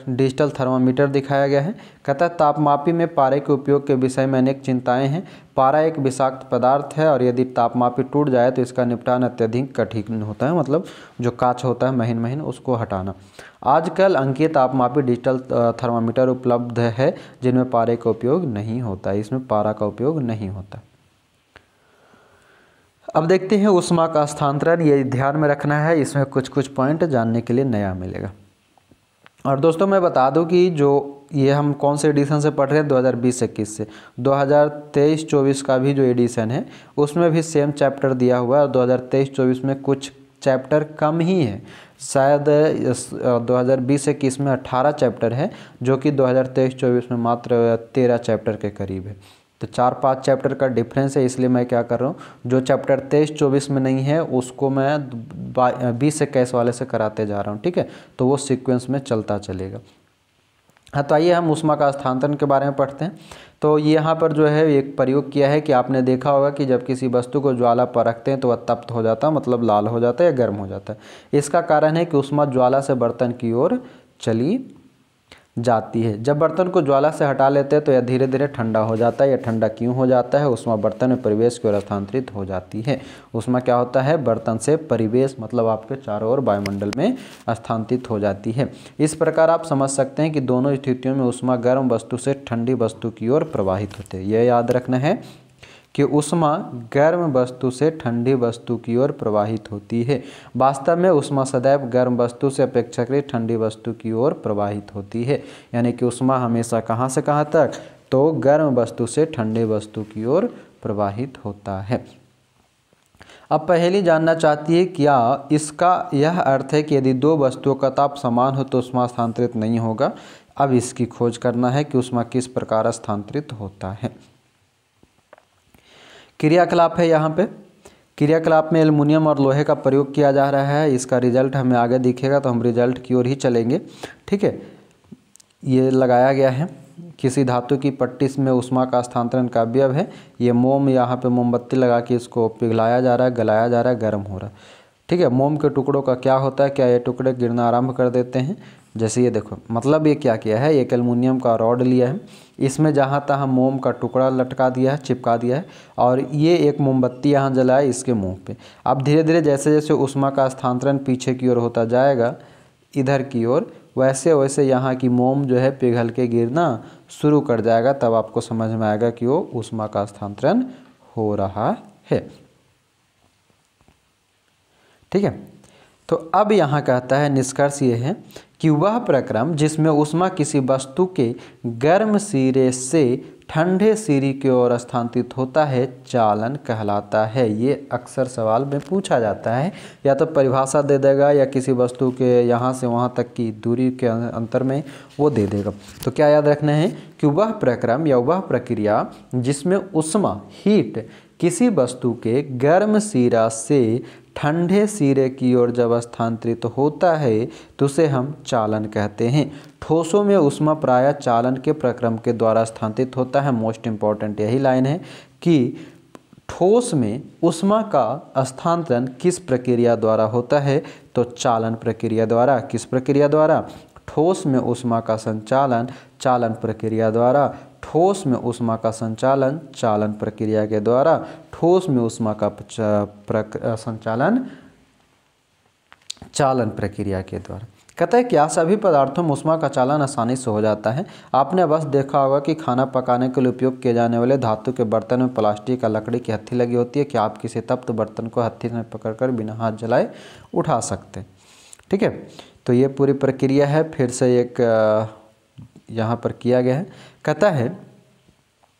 डिजिटल थर्मामीटर दिखाया गया है। कहता है तापमापी में पारे के उपयोग के विषय में अनेक चिंताएं हैं। पारा एक विषाक्त पदार्थ है और यदि तापमापी टूट जाए तो इसका निपटान अत्यधिक कठिन होता है, मतलब जो कांच होता है महीन महीन उसको हटाना। आजकल अंकीय तापमापी डिजिटल थर्मामीटर उपलब्ध है जिनमें पारे का उपयोग नहीं होता, इसमें पारा का उपयोग नहीं होता। अब देखते हैं ऊष्मा का स्थानांतरण, ये ध्यान में रखना है, इसमें कुछ कुछ पॉइंट जानने के लिए नया मिलेगा। और दोस्तों मैं बता दूं कि जो ये हम कौन से एडिशन से पढ़ रहे हैं 2020-21 से, 2023-24 का भी जो एडिशन है उसमें भी सेम चैप्टर दिया हुआ है। और 2023-24 में कुछ चैप्टर कम ही है, शायद 2020-21 में 18 चैप्टर है, जो कि 2023-24 में मात्र 13 चैप्टर के करीब है। तो 4-5 चैप्टर का डिफरेंस है, इसलिए मैं क्या कर रहा हूँ, जो चैप्टर 23-24 में नहीं है उसको मैं 20-21 वाले से कराते जा रहा हूँ, ठीक है। तो वो सीक्वेंस में चलता चलेगा। हाँ, तो आइए हम ऊष्मा का स्थानांतरण के बारे में पढ़ते हैं। तो यहाँ पर जो है एक प्रयोग किया है कि आपने देखा होगा कि जब किसी वस्तु को ज्वाला पर रखते हैं तो वह तप्त हो जाता है, मतलब लाल हो जाता है या गर्म हो जाता है। इसका कारण है कि ऊष्मा ज्वाला से बर्तन की ओर चली जाती है। जब बर्तन को ज्वाला से हटा लेते हैं तो यह धीरे धीरे ठंडा हो जाता है। यह ठंडा क्यों हो जाता है? ऊष्मा बर्तन में परिवेश की ओर स्थानांतरित हो जाती है। ऊष्मा क्या होता है? बर्तन से परिवेश, मतलब आपके चारों ओर वायुमंडल में स्थानांतरित हो जाती है। इस प्रकार आप समझ सकते हैं कि दोनों स्थितियों में ऊष्मा गर्म वस्तु से ठंडी वस्तु की ओर प्रवाहित होती है। यह याद रखना है कि ऊष्मा गर्म वस्तु से ठंडी वस्तु की ओर प्रवाहित होती है। वास्तव में ऊष्मा सदैव गर्म वस्तु से अपेक्षाकृत ठंडी वस्तु की ओर प्रवाहित होती है। यानी कि ऊष्मा हमेशा कहाँ से कहाँ तक? तो गर्म वस्तु से ठंडी वस्तु की ओर प्रवाहित होता है। अब पहेली जानना चाहती है क्या इसका यह अर्थ है कि यदि दो वस्तुओं का ताप समान हो तो ऊष्मा स्थानांतरित नहीं होगा? अब इसकी खोज करना है कि ऊष्मा किस प्रकार स्थानांतरित होता है। क्रियाकलाप है, यहाँ पे क्रियाकलाप में एल्युमिनियम और लोहे का प्रयोग किया जा रहा है। इसका रिजल्ट हमें आगे दिखेगा, तो हम रिजल्ट की ओर ही चलेंगे, ठीक है। ये लगाया गया है, किसी धातु की पट्टी में ऊष्मा का स्थानांतरण का अवयव है। ये मोम, यहाँ पे मोमबत्ती लगा के इसको पिघलाया जा रहा है, गलाया जा रहा है, गर्म हो रहा है, ठीक है। मोम के टुकड़ों का क्या होता है? क्या ये टुकड़े गिरना आरंभ कर देते हैं? जैसे ये देखो, मतलब ये क्या किया है, एक एल्युमिनियम का रॉड लिया है, इसमें जहाँ तहाँ मोम का टुकड़ा लटका दिया है, चिपका दिया है, और ये एक मोमबत्ती यहाँ जलाए इसके मुंह पे। अब धीरे धीरे जैसे जैसे ऊष्मा का स्थानांतरण पीछे की ओर होता जाएगा, इधर की ओर, वैसे वैसे यहाँ की मोम जो है पिघल के गिरना शुरू कर जाएगा। तब आपको समझ में आएगा कि वो ऊष्मा का स्थानांतरण हो रहा है, ठीक है। तो अब यहाँ कहता है, निष्कर्ष ये है कि वह प्रक्रम जिसमें ऊष्मा किसी वस्तु के गर्म सिरे से ठंडे सिरे की ओर स्थानांतरित होता है चालन कहलाता है। ये अक्सर सवाल में पूछा जाता है, या तो परिभाषा दे देगा या किसी वस्तु के यहाँ से वहाँ तक की दूरी के अंतर में वो दे देगा। तो क्या याद रखना है कि वह प्रक्रम या वह प्रक्रिया जिसमें ऊष्मा हीट किसी वस्तु के गर्म सिरा से ठंडे सिरे की ओर जब स्थानांतरित होता है तो उसे हम चालन कहते हैं। ठोसों में ऊष्मा प्रायः चालन के प्रक्रम के द्वारा स्थानांतरित होता है। मोस्ट इम्पॉर्टेंट यही लाइन है कि ठोस में ऊष्मा का स्थानांतरण किस प्रक्रिया द्वारा होता है? तो चालन प्रक्रिया द्वारा। किस प्रक्रिया द्वारा? ठोस में ऊष्मा का संचालन चालन प्रक्रिया द्वारा। ठोस में ऊष्मा का संचालन चालन प्रक्रिया के द्वारा। ठोस में ऊष्मा का संचालन चालन प्रक्रिया के द्वारा। कहता है क्या सभी पदार्थों में ऊष्मा का चालन आसानी से हो जाता है। आपने बस देखा होगा कि खाना पकाने के लिए उपयोग किए जाने वाले धातु के बर्तन में प्लास्टिक या लकड़ी की हत्थी लगी होती है। क्या आप किसी तप्त बर्तन को हत्थी से पकड़कर बिना हाथ जलाए उठा सकते हैं। ठीक है, तो ये पूरी प्रक्रिया है, फिर से एक यहाँ पर किया गया है। कहता है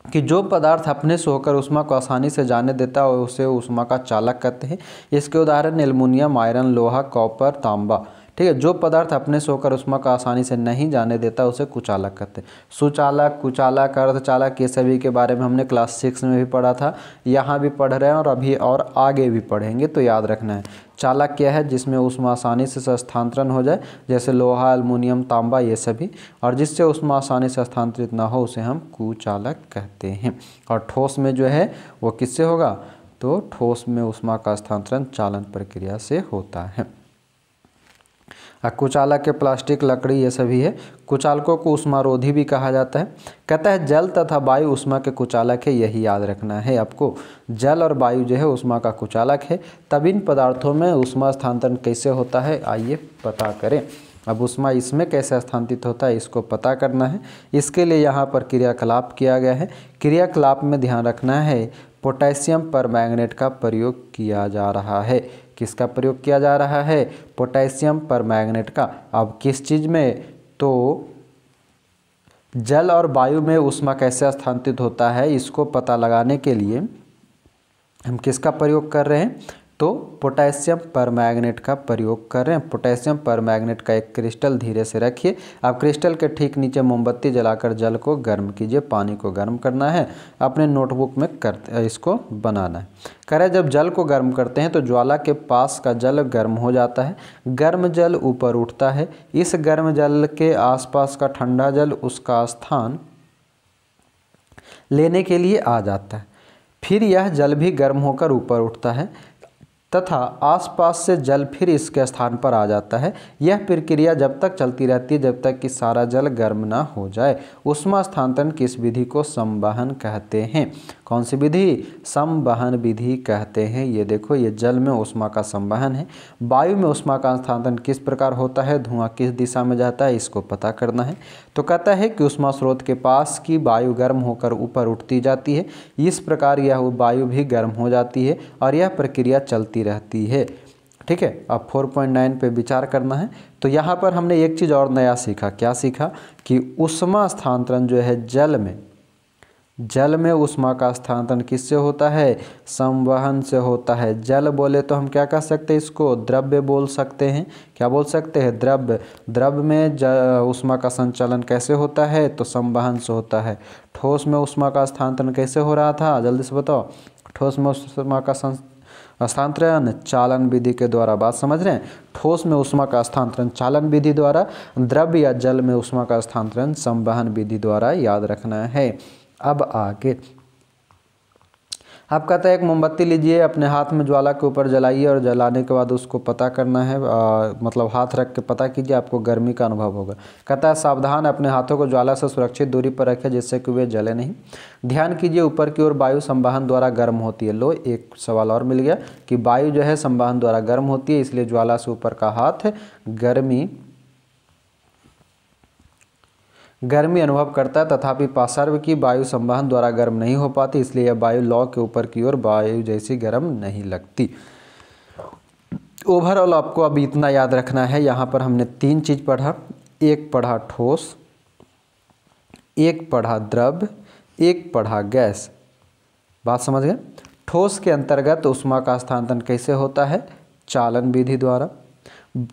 कि जो पदार्थ अपने से होकर ऊष्मा को आसानी से जाने देता है उसे ऊष्मा का चालक कहते हैं। इसके उदाहरण एल्युमिनियम, आयरन, लोहा, कॉपर, तांबा। ठीक है, जो पदार्थ अपने से होकर ऊष्मा को आसानी से नहीं जाने देता उसे कुचालक कहते हैं। सुचालक, कुचालक, अर्धचालक, ये सभी के बारे में हमने क्लास 6 में भी पढ़ा था, यहाँ भी पढ़ रहे हैं और अभी और आगे भी पढ़ेंगे, तो याद रखना है। चालक क्या है? जिसमें ऊष्मा आसानी से स्थानांतरण हो जाए, जैसे लोहा, एल्युमिनियम, तांबा ये सभी, और जिससे ऊष्मा आसानी से स्थानांतरित ना हो उसे हम कुचालक कहते हैं। और ठोस में जो है वो किससे होगा? तो ठोस में ऊष्मा का स्थानांतरण चालन प्रक्रिया से होता है। कुचालक के प्लास्टिक, लकड़ी ये सभी है। कुचालकों को ऊष्मारोधी भी कहा जाता है। कहता है जल तथा वायु ऊष्मा के कुचालक है, यही याद रखना है आपको। जल और वायु जो है ऊष्मा का कुचालक है। तब इन पदार्थों में ऊष्मा स्थानांतरण कैसे होता है, आइए पता करें। अब ऊष्मा इसमें कैसे स्थानांतरित होता है इसको पता करना है। इसके लिए यहाँ पर क्रियाकलाप किया गया है। क्रियाकलाप में ध्यान रखना है पोटेशियम परमैंगनेट का प्रयोग किया जा रहा है। किसका प्रयोग किया जा रहा है? पोटेशियम परमैंगनेट का। अब किस चीज़ में? तो जल और वायु में ऊष्मा कैसे स्थानांतरित होता है इसको पता लगाने के लिए हम किसका प्रयोग कर रहे हैं? तो पोटेशियम परमैंगनेट का प्रयोग कर रहे हैं। पोटेशियम परमैंगनेट का एक क्रिस्टल धीरे से रखिए। अब क्रिस्टल के ठीक नीचे मोमबत्ती जलाकर जल को गर्म कीजिए। पानी को गर्म करना है, अपने नोटबुक में इसको बनाना है। कह रहे जब जल को गर्म करते हैं तो ज्वाला के पास का जल गर्म हो जाता है। गर्म जल ऊपर उठता है। इस गर्म जल के आसपास का ठंडा जल उसका स्थान लेने के लिए आ जाता है। फिर यह जल भी गर्म होकर ऊपर उठता है तथा आसपास से जल फिर इसके स्थान पर आ जाता है। यह प्रक्रिया जब तक चलती रहती है जब तक कि सारा जल गर्म ना हो जाए। ऊष्मा स्थानांतरण किस विधि को संवहन कहते हैं? कौन सी विधि? संवहन विधि कहते हैं। ये देखो, ये जल में ऊष्मा का संवहन है। वायु में ऊष्मा का स्थानांतरण किस प्रकार होता है? धुआं किस दिशा में जाता है इसको पता करना है। तो कहता है कि ऊष्मा स्रोत के पास की वायु गर्म होकर ऊपर उठती जाती है। इस प्रकार यह वायु भी गर्म हो जाती है और यह प्रक्रिया चलती रहती है। ठीक है, अब 4.9 पे विचार करना है। तो यहाँ पर हमने एक चीज़ और नया सीखा। क्या सीखा? कि ऊष्मा स्थानांतरण जो है जल में ऊष्मा का स्थानांतरण किससे होता है? संवहन से होता है। जल बोले तो हम क्या कह सकते हैं? इसको द्रव्य बोल सकते हैं। क्या बोल सकते हैं? द्रव्य। द्रव्य में ऊष्मा का संचालन कैसे होता है? तो संवहन से होता है। ठोस में ऊष्मा का स्थानांतरण कैसे हो रहा था? जल्दी से बताओ। ठोस में ऊष्मा का स्थानांतरण चालन विधि के द्वारा। बात समझ रहे हैं? ठोस में ऊष्मा का स्थानांतरण चालन विधि द्वारा, द्रव्य या जल में ऊष्मा का स्थानांतरण संवहन विधि द्वारा। याद रखना है। अब आगे आप कहता है एक मोमबत्ती लीजिए, अपने हाथ में ज्वाला के ऊपर जलाइए और जलाने के बाद उसको पता करना है, मतलब हाथ रख के पता कीजिए, आपको गर्मी का अनुभव होगा। कहता है सावधान अपने हाथों को ज्वाला से सुरक्षित दूरी पर रखें जिससे कि वे जले नहीं। ध्यान कीजिए ऊपर की ओर वायु संवहन द्वारा गर्म होती है। लो, एक सवाल और मिल गया कि वायु जो है संवहन द्वारा गर्म होती है, इसलिए ज्वाला से ऊपर का हाथ गर्मी अनुभव करता है, तथापि पार्श्व की वायु संवहन द्वारा गर्म नहीं हो पाती, इसलिए यह वायु लौ के ऊपर की ओर वायु जैसी गर्म नहीं लगती। ओवरऑल आपको अब इतना याद रखना है। यहाँ पर हमने 3 चीज़ पढ़ा। एक पढ़ा ठोस, एक पढ़ा द्रव्य, एक पढ़ा गैस। बात समझ गए? ठोस के अंतर्गत ऊष्मा का स्थानांतरण कैसे होता है? चालन विधि द्वारा।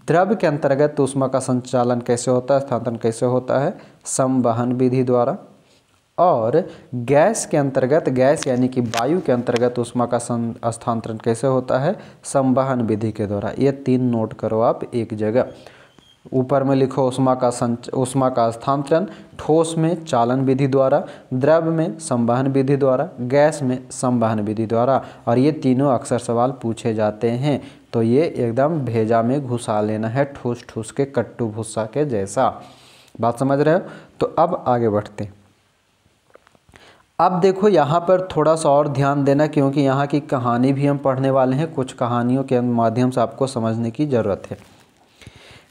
द्रव्य के अंतर्गत ऊष्मा का संचालन कैसे होता है, स्थानांतरण कैसे होता है? संवहन विधि द्वारा। और गैस के अंतर्गत, गैस यानी कि वायु के अंतर्गत ऊष्मा का स्थानांतरण कैसे होता है? संवहन विधि के द्वारा। ये 3 नोट करो आप एक जगह। ऊपर में लिखो ऊष्मा का स्थानांतरण ठोस में चालन विधि द्वारा, द्रव्य में संवहन विधि द्वारा, गैस में संवहन विधि द्वारा। और ये तीनों अक्सर सवाल पूछे जाते हैं, तो ये एकदम भेजा में घुसा लेना है, ठूस ठूस के कट्टू भुस्सा के जैसा। बात समझ रहे हो? तो अब आगे बढ़ते हैं। अब देखो यहाँ पर थोड़ा सा और ध्यान देना, क्योंकि यहाँ की कहानी भी हम पढ़ने वाले हैं। कुछ कहानियों के माध्यम से आपको समझने की ज़रूरत है।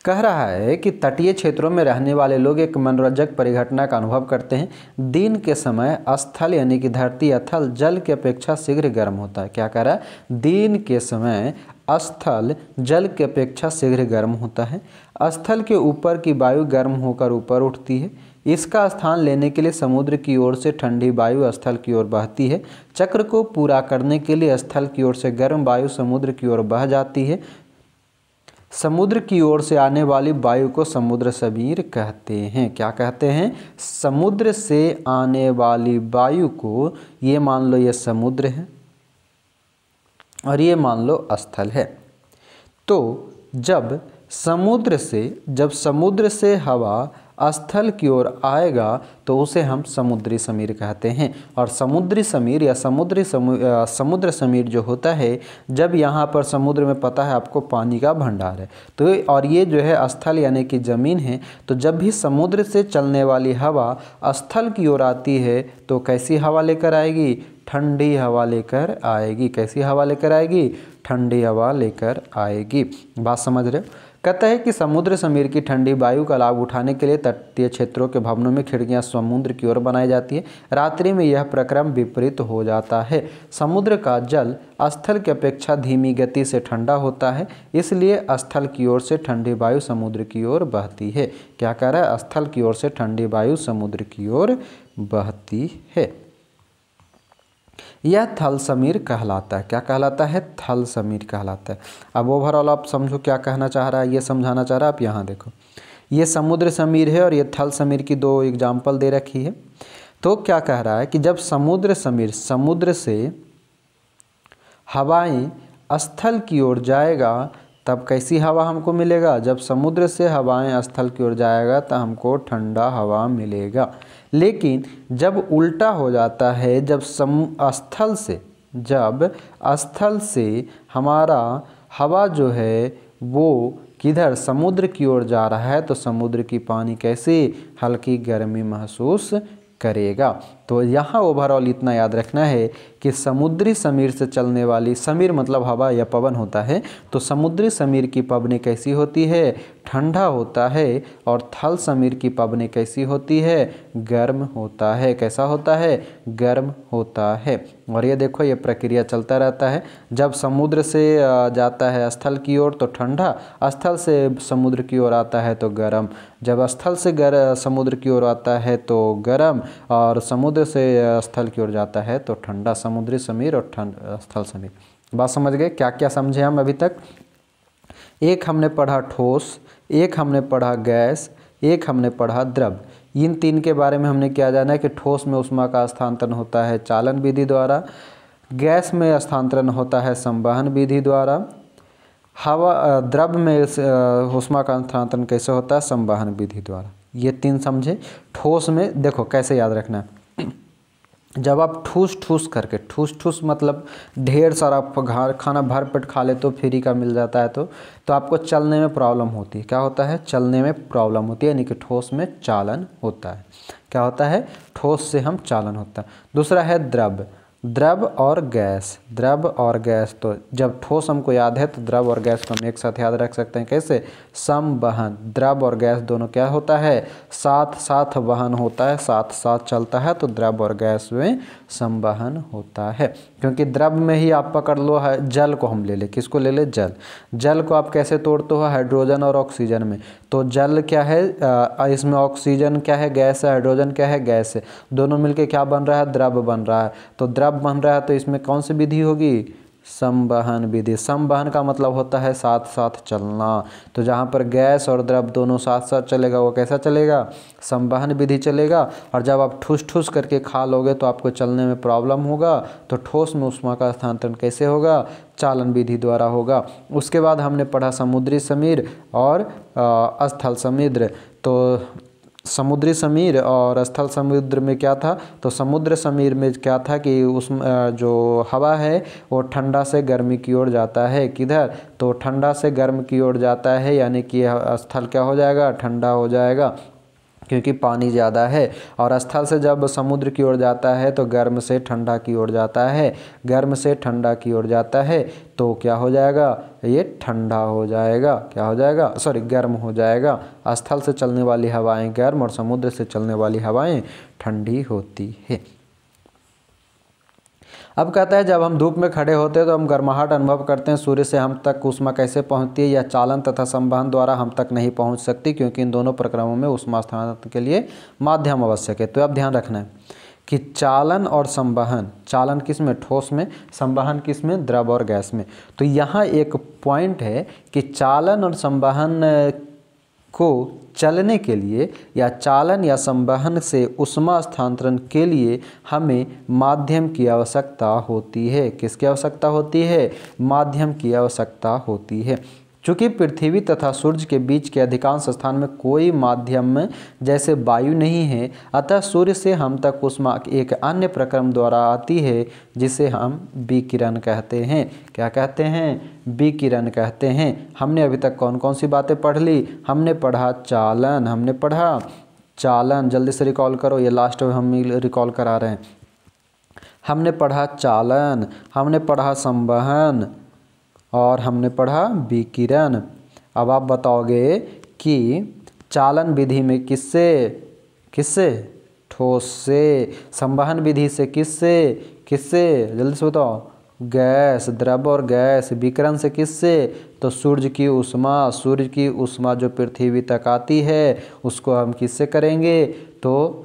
कह रहा है कि तटीय क्षेत्रों में रहने वाले लोग एक मनोरंजक परिघटना का अनुभव करते हैं। दिन के समय स्थल यानी कि धरती अथल जल की अपेक्षा शीघ्र गर्म होता है। क्या कह रहा है? दिन के समय स्थल जल की अपेक्षा शीघ्र गर्म होता है। स्थल के ऊपर की वायु गर्म होकर ऊपर उठती है। इसका स्थान लेने के लिए समुद्र की ओर से ठंडी वायु स्थल की ओर बहती है। चक्र को पूरा करने के लिए स्थल की ओर से गर्म वायु समुद्र की ओर बह जाती है। समुद्र की ओर से आने वाली वायु को समुद्र समीर कहते हैं। क्या कहते हैं? समुद्र से आने वाली वायु को, ये मान लो ये समुद्र है और ये मान लो स्थल है। तो जब समुद्र से हवा स्थल की ओर आएगा तो उसे हम समुद्री समीर कहते हैं। और समुद्री समीर या समुद्र समीर जो होता है, जब यहाँ पर समुद्र में पता है आपको पानी का भंडार है, तो और ये जो है स्थल यानी कि ज़मीन है, तो जब भी समुद्र से चलने वाली हवा स्थल की ओर आती है तो कैसी हवा लेकर आएगी? ठंडी हवा लेकर आएगी। कैसी हवा लेकर आएगी? ठंडी हवा लेकर आएगी। बात समझ रहे हो? कहता है कि समुद्र समीर की ठंडी वायु का लाभ उठाने के लिए तटीय क्षेत्रों के भवनों में खिड़कियां समुद्र की ओर बनाई जाती है। रात्रि में यह प्रक्रम विपरीत हो जाता है। समुद्र का जल स्थल की अपेक्षा धीमी गति से ठंडा होता है, इसलिए स्थल की ओर से ठंडी वायु समुद्र की ओर बहती है। क्या कह रहा है? स्थल की ओर से ठंडी वायु समुद्र की ओर बहती है। यह थल समीर कहलाता है। क्या कहलाता है? थल समीर कहलाता है। अब ओवरऑल आप समझो क्या कहना चाह रहा है, ये समझाना चाह रहा है। आप यहाँ देखो, ये समुद्र समीर है और ये थल समीर की दो एग्जाम्पल दे रखी है। तो क्या कह रहा है कि जब समुद्र से हवाएं स्थल की ओर जाएगा तब कैसी हवा हमको मिलेगा? जब समुद्र से हवाएं स्थल की ओर जाएगा तो हमको ठंडा हवा मिलेगा। लेकिन जब उल्टा हो जाता है, जब स्थल से हमारा हवा जो है वो किधर समुद्र की ओर जा रहा है, तो समुद्र की पानी कैसे हल्की गर्मी महसूस करेगा। तो यहाँ ओवरऑल इतना याद रखना है कि समुद्री समीर से चलने वाली, समीर मतलब हवा या पवन होता है, तो समुद्री समीर की पवनें कैसी होती है? ठंडा होता है। और थल समीर की पवनें कैसी होती है? गर्म होता है। कैसा होता है? गर्म होता है। और ये देखो, ये प्रक्रिया चलता रहता है। जब समुद्र से जाता है स्थल की ओर तो ठंडा, स्थल से समुद्र की ओर आता है तो गर्म, जब स्थल से समुद्र की ओर आता है तो गर्म, और समुद्र से स्थल की ओर जाता है तो ठंडा। समुद्री समीर और स्थल समीर। बात समझ गए? क्या क्या समझे हम अभी तक? एक हमने पढ़ा ठोस, एक हमने पढ़ा गैस, एक हमने पढ़ा द्रव। इन तीन के बारे में हमने क्या जाना है कि ठोस में ऊष्मा का स्थानांतरण होता है चालन विधि द्वारा, गैस में स्थानांतरण होता है संवहन विधि द्वारा, द्रव में ऊष्मा का स्थानांतरण कैसे होता है? संवहन विधि द्वारा। ये तीन समझे। ठोस में देखो कैसे याद रखना है, जब आप ठूस ठूस मतलब ढेर सारा खाना भर पेट खा ले तो फ्री का मिल जाता है, तो आपको चलने में प्रॉब्लम होती है। क्या होता है? चलने में प्रॉब्लम होती है, यानी कि ठोस में चालन होता है। क्या होता है? ठोस से हम चालन होता है। दूसरा है द्रव और गैस। तो जब ठोस हमको याद है तो द्रव और गैस को हम एक साथ याद रख सकते हैं। कैसे? संवहन। द्रव और गैस दोनों क्या होता है? साथ साथ वहन होता है, साथ साथ चलता है, तो द्रव और गैस में संवहन होता है। क्योंकि द्रव में ही आप पकड़ लो है, जल को हम ले ले, किसको ले ले? जल को आप कैसे तोड़ते हो? हाइड्रोजन और ऑक्सीजन में। तो जल क्या है? इसमें ऑक्सीजन क्या है? गैस है। हाइड्रोजन क्या है? गैस है। दोनों मिलके क्या बन रहा है? द्रव बन रहा है। तो द्रव बन रहा है तो इसमें कौन सी विधि होगी? संवहन विधि। संवहन का मतलब होता है साथ साथ चलना। तो जहाँ पर गैस और द्रव दोनों साथ साथ चलेगा वो कैसा चलेगा? संवहन विधि चलेगा। और जब आप ठूस करके खा लोगे तो आपको चलने में प्रॉब्लम होगा, तो ठोस में ऊष्मा का स्थानांतरण कैसे होगा? चालन विधि द्वारा होगा। उसके बाद हमने पढ़ा समुद्री समीर और स्थल समुद्र। तो समुद्री समीर और स्थल समुद्र में क्या था? तो समुद्र समीर में क्या था कि उसमें जो हवा है वो ठंडा से गर्मी की ओर जाता है। किधर? तो ठंडा से गर्म की ओर जाता है, यानी कि स्थल क्या हो जाएगा? ठंडा हो जाएगा। क्योंकि पानी ज़्यादा है। और स्थल से जब समुद्र की ओर जाता है तो गर्म से ठंडा की ओर जाता है, गर्म से ठंडा की ओर जाता है तो क्या हो जाएगा, ये ठंडा हो जाएगा, क्या हो जाएगा, सॉरी गर्म हो जाएगा। स्थल से चलने वाली हवाएं गर्म और समुद्र से चलने वाली हवाएं ठंडी होती है। अब कहता है जब हम धूप में खड़े होते हैं तो हम गर्माहट अनुभव करते हैं। सूर्य से हम तक ऊष्मा कैसे पहुंचती है? यह चालन तथा संवहन द्वारा हम तक नहीं पहुंच सकती, क्योंकि इन दोनों प्रक्रमों में ऊष्मा स्थानांतरण के लिए माध्यम आवश्यक है। तो अब ध्यान रखना है कि चालन और संवहन, चालन किस में, ठोस में, संवहन किस में, द्रव और गैस में। तो यहाँ एक पॉइंट है कि चालन और संवहन को चलने के लिए या चालन या संवहन से ऊष्मा स्थानांतरण के लिए हमें माध्यम की आवश्यकता होती है। किसकी आवश्यकता होती है? माध्यम की आवश्यकता होती है। चूँकि पृथ्वी तथा सूर्य के बीच के अधिकांश स्थान में कोई माध्यम जैसे वायु नहीं है, अतः सूर्य से हम तक ऊष्मा एक अन्य प्रक्रम द्वारा आती है जिसे हम विकिरण कहते हैं। क्या कहते हैं? विकिरण कहते हैं। हमने अभी तक कौन कौन सी बातें पढ़ ली? हमने पढ़ा चालन, हमने पढ़ा चालन, जल्दी से रिकॉल करो, ये लास्ट में हम रिकॉल करा रहे हैं। हमने पढ़ा चालन, हमने पढ़ा संवहन और हमने पढ़ा विकिरण। अब आप बताओगे कि चालन विधि में किससे किससे, ठोस से, संवहन विधि से किससे किससे, जल्दी से बताओ, गैस, द्रव और गैस। विकिरण से किससे? तो सूर्य की ऊष्मा, सूर्य की ऊष्मा जो पृथ्वी तक आती है उसको हम किससे करेंगे? तो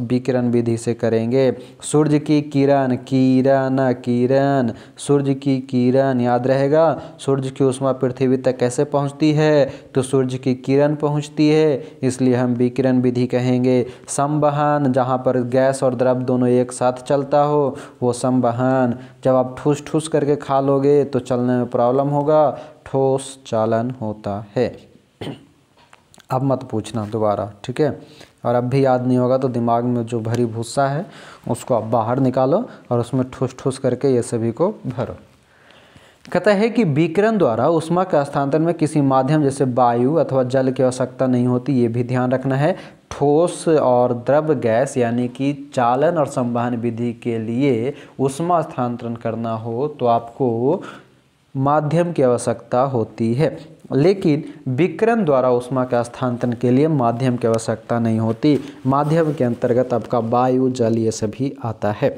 विकिरण विधि से करेंगे। सूर्य की किरण, किरण किरण, सूर्य की किरण, याद रहेगा। सूर्य की ऊष्मा पृथ्वी तक कैसे पहुंचती है? तो सूर्य की किरण पहुंचती है, इसलिए हम विकिरण विधि कहेंगे। संवहन, जहाँ पर गैस और द्रव दोनों एक साथ चलता हो वो संवहन। जब आप ठूस ठूस करके खा लोगे तो चलने में प्रॉब्लम होगा, ठोस चालन होता है। अब मत पूछना दोबारा, ठीक है? और अब भी याद नहीं होगा तो दिमाग में जो भरी भूसा है उसको आप बाहर निकालो और उसमें ठूस ठूस करके ये सभी को भरो। कहता है कि विकिरण द्वारा ऊष्मा के हस्तांतरण में किसी माध्यम जैसे वायु अथवा जल की आवश्यकता नहीं होती, ये भी ध्यान रखना है। ठोस और द्रव गैस यानी कि चालन और संवहन विधि के लिए ऊष्मा हस्तांतरण करना हो तो आपको माध्यम की आवश्यकता होती है, लेकिन विकिरण द्वारा ऊष्मा के हस्तांतरण के लिए माध्यम की आवश्यकता नहीं होती। माध्यम के अंतर्गत आपका वायु, जल ये सभी आता है।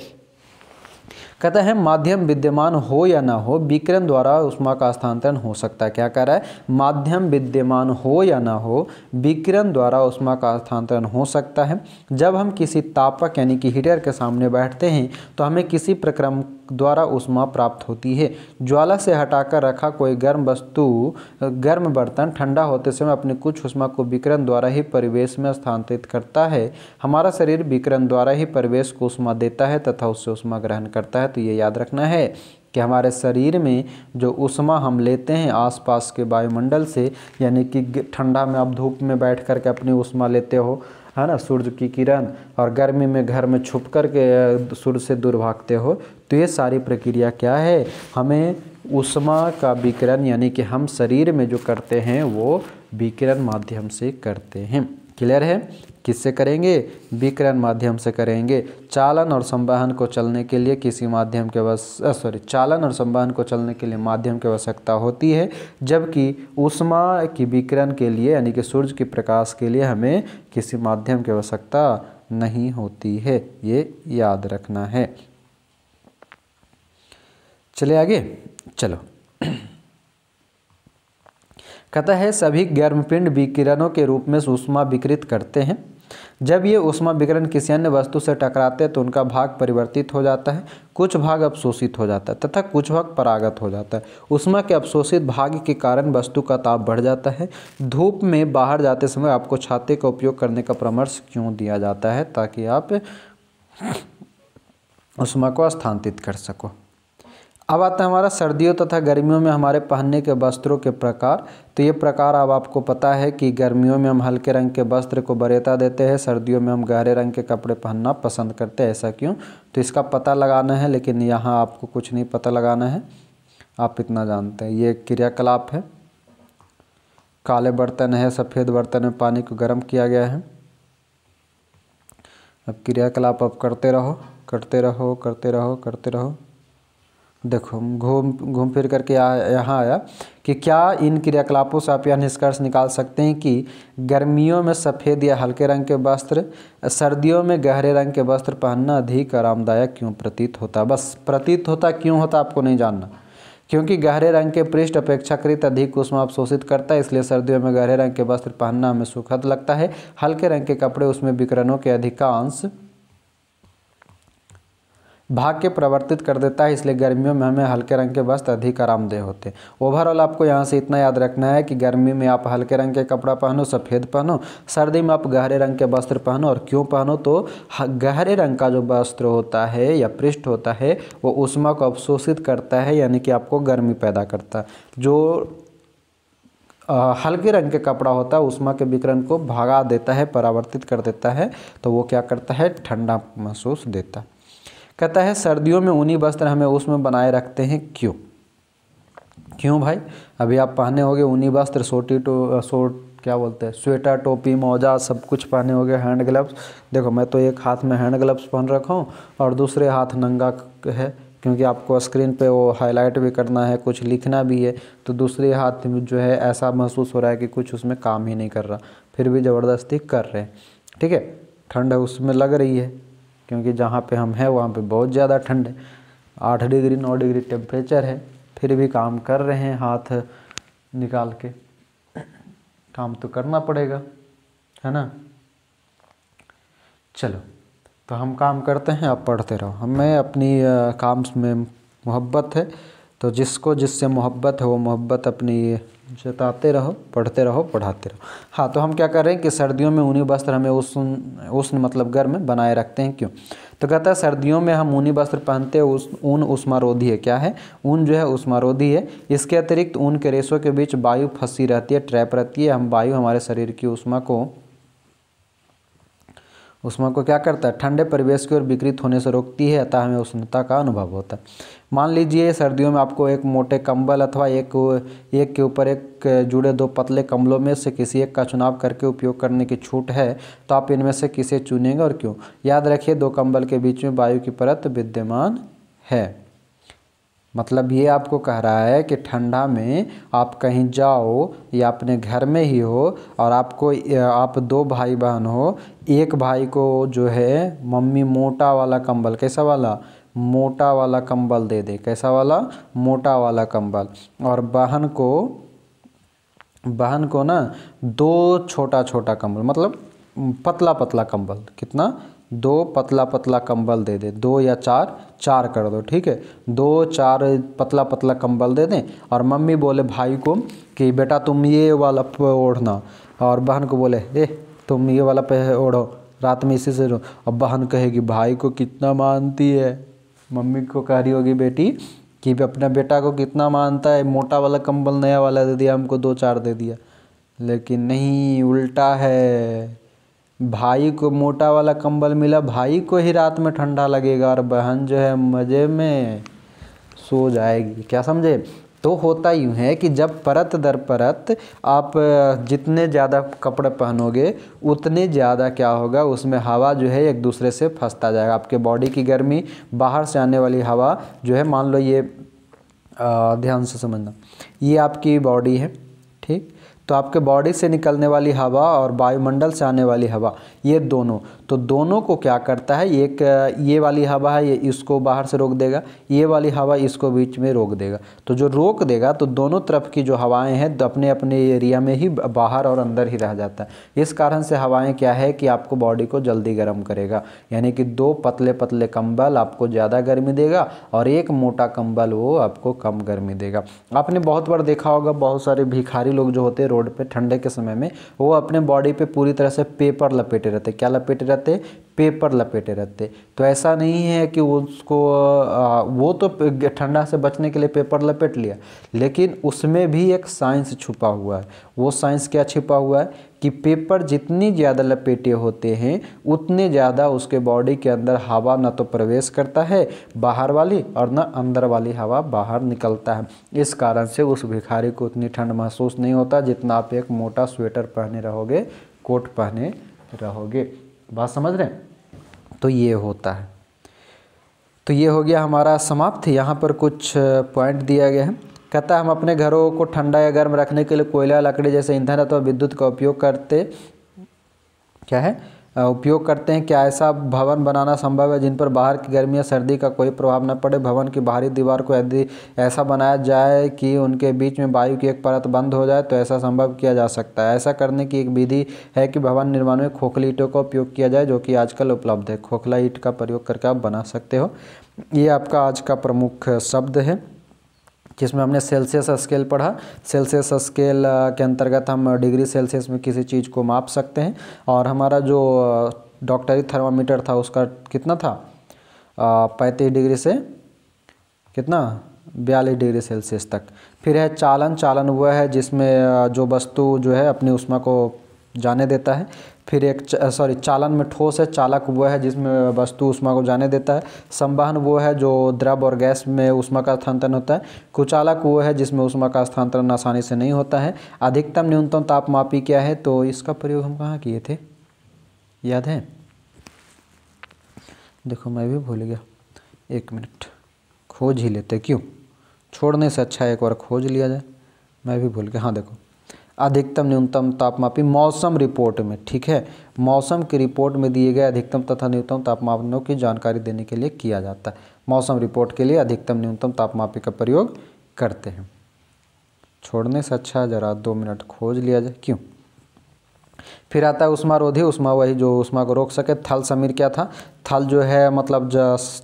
कहता है माध्यम विद्यमान हो या ना हो, विकिरण द्वारा ऊष्मा का हस्तांतरण हो सकता है। क्या कह रहा है? माध्यम विद्यमान हो या ना हो, विकिरण द्वारा ऊष्मा का हस्तांतरण हो सकता है। जब हम किसी तापक यानी कि हीटर के सामने बैठते हैं तो हमें किसी प्रक्रम द्वारा ऊष्मा प्राप्त होती है। ज्वाला से हटाकर रखा कोई गर्म वस्तु, गर्म बर्तन ठंडा होते समय अपनी कुछ ऊष्मा को विकिरण द्वारा ही परिवेश में स्थानांतरित करता है। हमारा शरीर विकिरण द्वारा ही परिवेश को ऊष्मा देता है तथा उससे ऊष्मा ग्रहण करता है। तो ये याद रखना है कि हमारे शरीर में जो ऊष्मा हम लेते हैं आसपास के वायुमंडल से, यानी कि ठंडा में आप धूप में बैठ करके अपनी ऊष्मा लेते हो, है ना, सूर्य की किरण, और गर्मी में घर में छुप कर के सूर्य से दूर भागते हो, तो ये सारी प्रक्रिया क्या है? हमें ऊष्मा का विकिरण यानी कि हम शरीर में जो करते हैं वो विकिरण माध्यम से करते हैं। क्लियर है? किससे करेंगे? विकिरण माध्यम से करेंगे। चालन और संवहन को चलने के लिए किसी माध्यम के चालन और संवहन को चलने के लिए माध्यम की आवश्यकता होती है, जबकि ऊष्मा की विकिरण के लिए यानी कि सूर्य के प्रकाश के लिए हमें किसी माध्यम की आवश्यकता नहीं होती है। ये याद रखना है। चले आगे, चलो। कहता है सभी गर्मपिंड विकिरणों के रूप में ऊष्मा विकिरित करते हैं। जब ये ऊष्मा विकिरण किसी अन्य वस्तु से टकराते हैं तो उनका भाग परिवर्तित हो जाता है, कुछ भाग अवशोषित हो जाता है तथा कुछ भाग परागत हो जाता है। ऊष्मा के अवशोषित भाग के कारण वस्तु का ताप बढ़ जाता है। धूप में बाहर जाते समय आपको छाते का उपयोग करने का परामर्श क्यों दिया जाता है? ताकि आप ऊष्मा को स्थानांतरित कर सको। अब आता है हमारा सर्दियों तथा गर्मियों में हमारे पहनने के वस्त्रों के प्रकार। तो ये प्रकार अब आपको पता है कि गर्मियों में हम हल्के रंग के वस्त्र को वरीयता देते हैं, सर्दियों में हम गहरे रंग के कपड़े पहनना पसंद करते हैं। ऐसा क्यों? तो इसका पता लगाना है, लेकिन यहाँ आपको कुछ नहीं पता लगाना है, आप इतना जानते हैं। ये क्रियाकलाप है। काले बर्तन है, सफ़ेद बर्तन में पानी को गर्म किया गया है। अब क्रियाकलाप आप करते रहो करते रहो करते रहो करते रहो। देखो घूम फिर करके यहाँ आया कि क्या इन क्रियाकलापों से आप यह निष्कर्ष निकाल सकते हैं कि गर्मियों में सफ़ेद या हल्के रंग के वस्त्र, सर्दियों में गहरे रंग के वस्त्र पहनना अधिक आरामदायक क्यों प्रतीत होता। बस प्रतीत होता क्यों होता आपको नहीं जानना, क्योंकि गहरे रंग के पृष्ठ अपेक्षाकृत अधिक ऊष्मा अवशोषित करता है, इसलिए सर्दियों में गहरे रंग के वस्त्र पहनना हमें सुखद लगता है। हल्के रंग के कपड़े उसमें विकिरणों के अधिकांश भाग के परिवर्तित कर देता है, इसलिए गर्मियों में हमें हल्के रंग के वस्त्र अधिक आरामदेह होते हैं। ओवरऑल आपको यहाँ से इतना याद रखना है कि गर्मी में आप हल्के रंग के कपड़ा पहनो, सफ़ेद पहनो, सर्दी में आप गहरे रंग के वस्त्र पहनो। और क्यों पहनो, तो गहरे रंग का जो वस्त्र होता है या पृष्ठ होता है वो ऊष्मा को अवशोषित करता है, यानी कि आपको गर्मी पैदा करता है। जो हल्के रंग के कपड़ा होता है ऊष्मा के विकिरण को भगा देता है, परावर्तित कर देता है, तो वो क्या करता है, ठंडा महसूस देता है। कहता है सर्दियों में ऊनी वस्त्र हमें उष्मा बनाए रखते हैं, क्यों। क्यों भाई, अभी आप पहने होगे ऊनी वस्त्र, क्या बोलते हैं, स्वेटर, टोपी, मोजा सब कुछ पहने होगे, हैंड ग्लव्स। देखो मैं तो एक हाथ में हैंड ग्लव्स पहन रखा हूँ और दूसरे हाथ नंगा है, क्योंकि आपको स्क्रीन पे वो हाईलाइट भी करना है, कुछ लिखना भी है, तो दूसरे हाथ में जो है ऐसा महसूस हो रहा है कि कुछ उसमें काम ही नहीं कर रहा, फिर भी ज़बरदस्ती कर रहे हैं। ठीक है, ठंड उसमें लग रही है, क्योंकि जहाँ पे हम हैं वहाँ पे बहुत ज़्यादा ठंड है, 8 डिग्री 9 डिग्री टेम्परेचर है, फिर भी काम कर रहे हैं हाथ निकाल के। काम तो करना पड़ेगा, है ना। चलो तो हम काम करते हैं, आप पढ़ते रहो। हमें अपनी काम में मोहब्बत है, तो जिसको जिससे मोहब्बत है वो मोहब्बत अपनी जताते रहो, पढ़ते रहो, पढ़ाते रहो। हाँ, तो हम क्या कर रहे हैं कि सर्दियों में ऊनी वस्त्र हमें उष्ण मतलब गर्म बनाए रखते हैं, क्यों। तो कहता है सर्दियों में हम ऊनी वस्त्र पहनते हैं, ऊन ऊष्मारोधी है। क्या है, ऊन जो है ऊष्मारोधी है। इसके अतिरिक्त ऊन के रेशों के बीच वायु फंसी रहती है, ट्रैप रहती है। हम वायु हमारे शरीर की ऊष्मा को क्या करता है, ठंडे परिवेश की ओर विकृत होने से रोकती है, अतः हमें उष्णता का अनुभव होता है। मान लीजिए सर्दियों में आपको एक मोटे कंबल अथवा एक के ऊपर एक जुड़े 2 पतले कंबलों में से किसी एक का चुनाव करके उपयोग करने की छूट है, तो आप इनमें से किसे चुनेंगे और क्यों। याद रखिए 2 कंबल के बीच में वायु की परत विद्यमान है। मतलब ये आपको कह रहा है कि ठंडा में आप कहीं जाओ या अपने घर में ही हो और आप 2 भाई बहन हो, एक भाई को जो है मम्मी मोटा वाला कंबल, कैसा वाला, मोटा वाला कंबल दे दे, कैसा वाला, मोटा वाला कंबल, और बहन को ना 2 छोटा छोटा कंबल, मतलब पतला पतला कंबल, कितना, 2 पतला पतला कंबल दे दे, 2 या 4 कर दो, ठीक है, 2-4 पतला पतला कंबल दे दें। और मम्मी बोले भाई को कि बेटा तुम ये वाला ओढ़ना, और बहन को बोले तुम ये वाला पे ओढ़ो, रात में इसी से रहो। अब बहन कहेगी भाई को कितना मानती है, मम्मी को कह रही होगी बेटी कि अपना बेटा को कितना मानता है, मोटा वाला कंबल नया वाला दे दिया, हमको 2-4 दे दिया। लेकिन नहीं, उल्टा है, भाई को मोटा वाला कंबल मिला, भाई को ही रात में ठंडा लगेगा और बहन जो है मज़े में सो जाएगी। क्या समझे। तो होता यूँ है कि जब परत दर परत आप जितने ज़्यादा कपड़े पहनोगे उतने ज़्यादा क्या होगा, उसमें हवा जो है एक दूसरे से फंसता जाएगा। आपके बॉडी की गर्मी, बाहर से आने वाली हवा जो है, मान लो ये ध्यान से समझना, ये आपकी बॉडी है, ठीक, तो आपके बॉडी से निकलने वाली हवा और वायुमंडल से आने वाली हवा, ये दोनों, तो दोनों को क्या करता है, एक ये वाली हवा है, ये इसको बाहर से रोक देगा, ये वाली हवा इसको बीच में रोक देगा। तो जो रोक देगा तो दोनों तरफ की जो हवाएं हैं अपने अपने एरिया में ही बाहर और अंदर ही रह जाता है। इस कारण से हवाएं क्या है कि आपको बॉडी को जल्दी गर्म करेगा, यानी कि 2 पतले पतले कंबल आपको ज़्यादा गर्मी देगा और एक मोटा कंबल वो आपको कम गर्मी देगा। आपने बहुत बार देखा होगा, बहुत सारे भिखारी लोग जो होते हैं रोड पे ठंडे के समय में, वो अपने बॉडी पे पूरी तरह से पेपर लपेटे रहते। क्या लपेटे रहते, पेपर लपेटे रहते। तो ऐसा नहीं है कि उसको वो तो ठंडा से बचने के लिए पेपर लपेट लिया, लेकिन उसमें भी एक साइंस छुपा हुआ है। वो साइंस क्या छुपा हुआ है कि पेपर जितनी ज़्यादा लपेटे होते हैं उतने ज़्यादा उसके बॉडी के अंदर हवा ना तो प्रवेश करता है बाहर वाली और ना अंदर वाली हवा बाहर निकलता है। इस कारण से उस भिखारी को उतनी ठंड महसूस नहीं होता जितना आप एक मोटा स्वेटर पहने रहोगे, कोट पहने रहोगे। बात समझ रहे हैं। तो ये होता है। तो ये हो गया हमारा समाप्त। यहाँ पर कुछ पॉइंट दिया गया है। कहता है हम अपने घरों को ठंडा या गर्म रखने के लिए कोयला, लकड़ी जैसे ईंधन अथवा विद्युत का उपयोग करते हैं। क्या ऐसा भवन बनाना संभव है जिन पर बाहर की गर्मी या सर्दी का कोई प्रभाव न पड़े? भवन की बाहरी दीवार को यदि ऐसा बनाया जाए कि उनके बीच में वायु की एक परत बंद हो जाए तो ऐसा संभव किया जा सकता है। ऐसा करने की एक विधि है कि भवन निर्माण में खोखली ईंटों का उपयोग किया जाए, जो कि आजकल उपलब्ध है। खोखला ईंट का प्रयोग करके आप बना सकते हो। ये आपका आज का प्रमुख शब्द है, जिसमें हमने सेल्सियस स्केल पढ़ा। सेल्सियस स्केल के अंतर्गत हम डिग्री सेल्सियस में किसी चीज़ को माप सकते हैं। और हमारा जो डॉक्टरी थर्मामीटर था उसका कितना था, 35 डिग्री से कितना 42 डिग्री सेल्सियस तक। फिर है चालन। चालन वह है जिसमें जो वस्तु जो है अपनी ऊष्मा को जाने देता है। फिर एक चालन में ठोस है। चालक वो है जिसमें वस्तु ऊष्मा को जाने देता है। संवहन वो है जो द्रव और गैस में ऊष्मा का स्थानांतरण होता है। कुचालक वो है जिसमें ऊष्मा का स्थानांतरण आसानी से नहीं होता है। अधिकतम न्यूनतम तापमापी क्या है, तो इसका प्रयोग हम कहाँ किए थे, याद है? देखो मैं भी भूल गया, 1 मिनट खोज ही लेते, क्यों छोड़ने से अच्छा एक बार खोज लिया जाए। मैं भी भूल गया। हाँ देखो, अधिकतम न्यूनतम तापमापी मौसम रिपोर्ट में, ठीक है, मौसम की रिपोर्ट में दिए गए अधिकतम तथा न्यूनतम तापमानों की जानकारी देने के लिए किया जाता है। मौसम रिपोर्ट के लिए अधिकतम न्यूनतम तापमापी का प्रयोग करते हैं। छोड़ने से अच्छा जरा 2 मिनट खोज लिया जाए, क्यों। फिर आता है उष्मारोधी। उष्मा वही जो उष्मा को रोक सके। थल समीर क्या था? थल जो है मतलब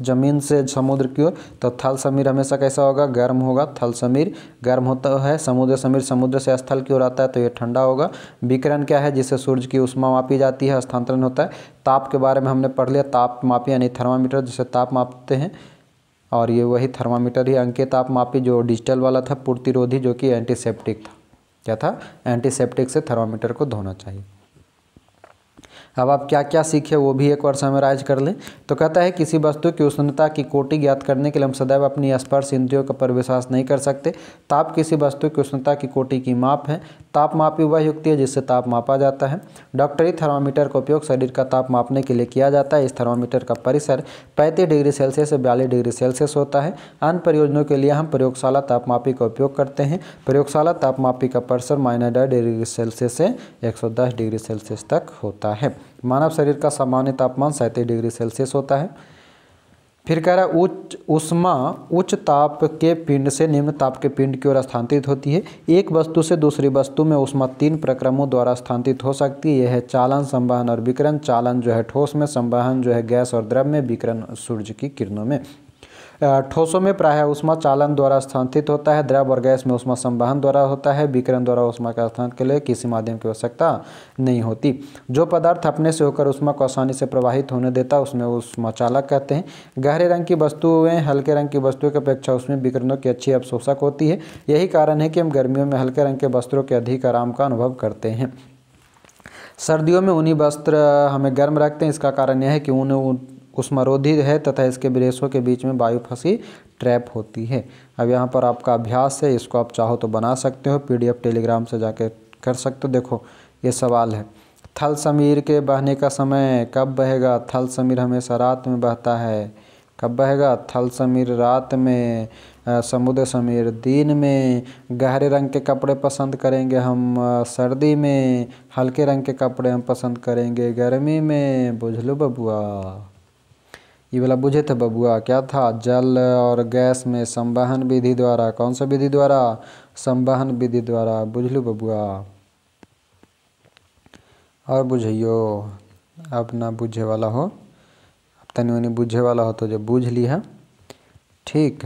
जमीन से समुद्र की ओर, तो थल समीर हमेशा कैसा होगा, गर्म होगा। थल समीर गर्म होता है। समुद्र समीर समुद्र से स्थल की ओर आता है तो ये ठंडा होगा। विकिरण क्या है? जिससे सूर्य की उष्मा मापी जाती है, हस्तांतरण होता है। ताप के बारे में हमने पढ़ लिया, ताप मापी यानी थर्मामीटर जिससे ताप मापते हैं, और ये वही थर्मामीटर ही अंकीय ताप मापी जो डिजिटल वाला था। प्रतिरोधी जो कि एंटीसेप्टिक था। क्या था? एंटीसेप्टिक से थर्मामीटर को धोना चाहिए। अब आप क्या क्या सीखे वो भी एक बार समराइज कर लें। तो कहता है किसी वस्तु की उष्णता की कोटि ज्ञात करने के लिए हम सदैव अपनी स्पर्श इंद्रियों पर विश्वास नहीं कर सकते। ताप किसी वस्तु की उष्णता की कोटि की माप है। तापमापी वह युक्ति है जिससे ताप मापा जाता है। डॉक्टरी थर्मामीटर का उपयोग शरीर का ताप मापने के लिए किया जाता है। इस थर्मामीटर का परिसर 35 डिग्री सेल्सियस से 42 डिग्री सेल्सियस होता है। अन्य प्रयोजनों के लिए हम प्रयोगशाला तापमापी का उपयोग करते हैं। प्रयोगशाला तापमापी का परिसर -10 डिग्री सेल्सियस से 110 डिग्री सेल्सियस तक होता है। मानव शरीर का सामान्य तापमान 37 डिग्री सेल्सियस होता है। फिर कह रहा है ऊष्मा उच्च ताप के पिंड से निम्न ताप के पिंड की ओर स्थानांतरित होती है। एक वस्तु से दूसरी वस्तु में ऊष्मा 3 प्रक्रमों द्वारा स्थानांतरित हो सकती है। यह है चालन, संवहन और विकिरण। चालन जो है ठोस में, संवहन जो है गैस और द्रव में, विकिरण सूर्य की किरणों में। ठोसों में प्रायः ऊष्मा चालन द्वारा स्थानांतरित होता है। द्रव और गैस में ऊष्मा संवहन द्वारा होता है। विकिरण द्वारा ऊष्मा के स्थानांतरण के लिए किसी माध्यम की आवश्यकता नहीं होती। जो पदार्थ अपने से होकर ऊष्मा को आसानी से प्रवाहित होने देता है उसमें ऊष्मा चालक कहते हैं। गहरे रंग की वस्तुएं हल्के रंग की वस्तुओं की अपेक्षा उसमें विकिरणों की अच्छी अवशोषक होती है। यही कारण है कि हम गर्मियों में हल्के रंग के वस्त्रों के अधिक आराम का अनुभव करते हैं। सर्दियों में ऊनी वस्त्र हमें गर्म रखते हैं। इसका कारण यह है कि ऊन उष्मारोधी है तथा इसके रेशों के बीच में वायु फंसी ट्रैप होती है। अब यहाँ पर आपका अभ्यास है, इसको आप चाहो तो बना सकते हो, PDF टेलीग्राम से जाके कर सकते हो। देखो ये सवाल है, थल समीर के बहने का समय कब बहेगा? थल समीर हमेशा रात में बहता है। कब बहेगा? थल समीर रात में, समुद्र समीर दिन में। गहरे रंग के कपड़े पसंद करेंगे हम सर्दी में, हल्के रंग के कपड़े हम पसंद करेंगे गर्मी में। बुझ लो बबुआ, ये वाला बुझे थे बबुआ, क्या था? जल और गैस में संवहन विधि द्वारा। कौन सा विधि द्वारा? संवहन विधि द्वारा। बुझ लो बबुआ, और बुझियो। अब ना बुझे वाला हो, अब तनी उनी बुझे वाला हो तो जो बुझ ली है, ठीक।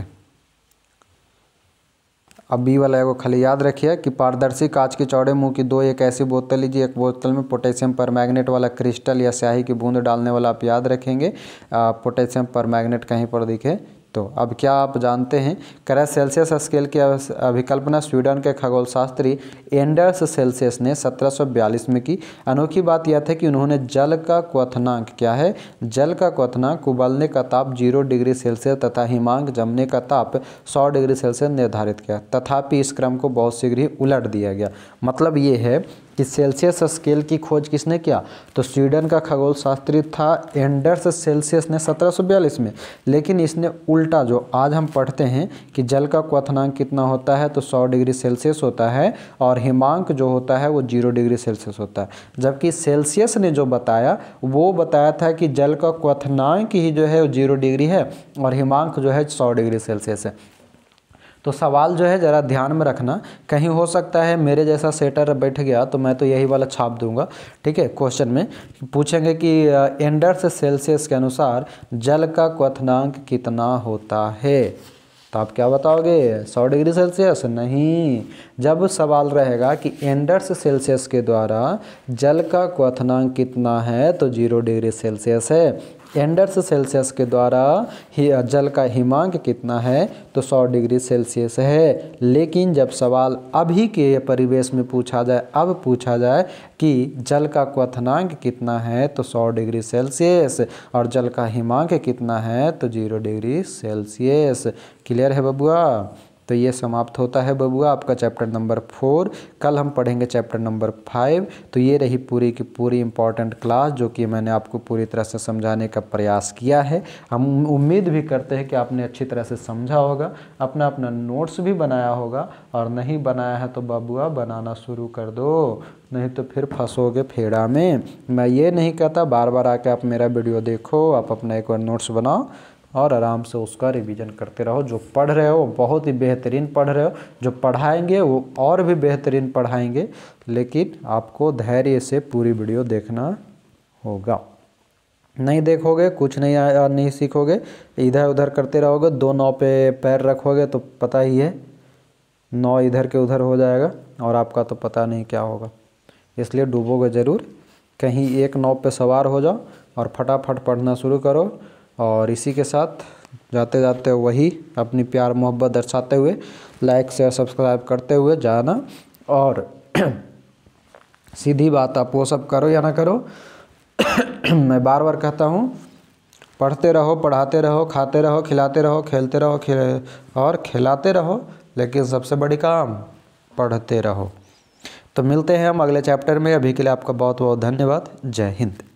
अब बी वाला एगो खाली याद रखिए कि पारदर्शी कांच के चौड़े मुंह की दो एक ऐसी बोतल लीजिए। एक बोतल में पोटेशियम परमैंगनेट वाला क्रिस्टल या स्याही की बूंद डालने वाला आप याद रखेंगे। पोटेशियम परमैंगनेट कहीं पर दिखे तो। अब क्या आप जानते हैं, करें सेल्सियस स्केल की अभिकल्पना स्वीडन के खगोलशास्त्री एंडर्स सेल्सियस ने 1742 में की। अनोखी बात यह थी कि उन्होंने जल का क्वथनांक, क्या है? जल का क्वथनांक, उबलने का ताप 0 डिग्री सेल्सियस तथा हिमांक जमने का ताप 100 डिग्री सेल्सियस निर्धारित किया। तथापि इस क्रम को बहुत शीघ्र ही उलट दिया गया। मतलब ये है कि सेल्सियस स्केल की खोज किसने किया, तो स्वीडन का खगोल शास्त्री था एंडर्स सेल्सियस ने 1742 में। लेकिन इसने उल्टा, जो आज हम पढ़ते हैं कि जल का क्वथनांक कितना होता है तो 100 डिग्री सेल्सियस होता है और हिमांक जो होता है वो 0 डिग्री सेल्सियस होता है, जबकि सेल्सियस ने जो बताया वो बताया था कि जल का क्वथनांक ही जो है वो 0 डिग्री है और हिमांक जो है 100 डिग्री सेल्सियस है। तो सवाल जो है ज़रा ध्यान में रखना, कहीं हो सकता है मेरे जैसा सेटर बैठ गया तो मैं तो यही वाला छाप दूंगा। ठीक है, क्वेश्चन में पूछेंगे कि एंडर्स सेल्सियस के अनुसार जल का क्वथनांक कितना होता है, तो आप क्या बताओगे 100 डिग्री सेल्सियस? नहीं, जब सवाल रहेगा कि एंडर्स सेल्सियस के द्वारा जल का क्वथनांक कितना है तो 0 डिग्री सेल्सियस है। एंडर्स सेल्सियस के द्वारा ही जल का हिमांक कितना है तो 100 डिग्री सेल्सियस है। लेकिन जब सवाल अभी के परिवेश में पूछा जाए, अब पूछा जाए कि जल का क्वथनांक कितना है तो 100 डिग्री सेल्सियस और जल का हिमांक कितना है तो 0 डिग्री सेल्सियस। क्लियर है बबुआ? तो ये समाप्त होता है बबुआ आपका चैप्टर नंबर 4। कल हम पढ़ेंगे चैप्टर नंबर 5। तो ये रही पूरी की पूरी इम्पॉर्टेंट क्लास जो कि मैंने आपको पूरी तरह से समझाने का प्रयास किया है। हम उम्मीद भी करते हैं कि आपने अच्छी तरह से समझा होगा, अपना अपना नोट्स भी बनाया होगा, और नहीं बनाया है तो बबुआ बनाना शुरू कर दो, नहीं तो फिर फंसोगे फेड़ा में। मैं ये नहीं कहता बार बार आके आप मेरा वीडियो देखो, आप अपना एक बार नोट्स बनाओ और आराम से उसका रिवीजन करते रहो। जो पढ़ रहे हो बहुत ही बेहतरीन पढ़ रहे हो, जो पढ़ाएंगे वो और भी बेहतरीन पढ़ाएंगे, लेकिन आपको धैर्य से पूरी वीडियो देखना होगा। नहीं देखोगे कुछ नहीं सीखोगे, इधर उधर करते रहोगे, 2 नाव पे पैर रखोगे तो पता ही है नाव इधर के उधर हो जाएगा और आपका तो पता नहीं क्या होगा। इसलिए डूबोगे ज़रूर। कहीं एक नाव पे सवार हो जाओ और फटाफट पढ़ना शुरू करो। और इसी के साथ जाते जाते वही अपनी प्यार मोहब्बत दर्शाते हुए लाइक शेयर सब्सक्राइब करते हुए जाना। और सीधी बात, आप वो सब करो या ना करो मैं बार बार कहता हूँ, पढ़ते रहो, पढ़ाते रहो, खाते रहो, खिलाते रहो, खेलते रहो और खिलाते रहो, लेकिन सबसे बड़ी काम पढ़ते रहो। तो मिलते हैं हम अगले चैप्टर में। अभी के लिए आपका बहुत बहुत धन्यवाद। जय हिंद।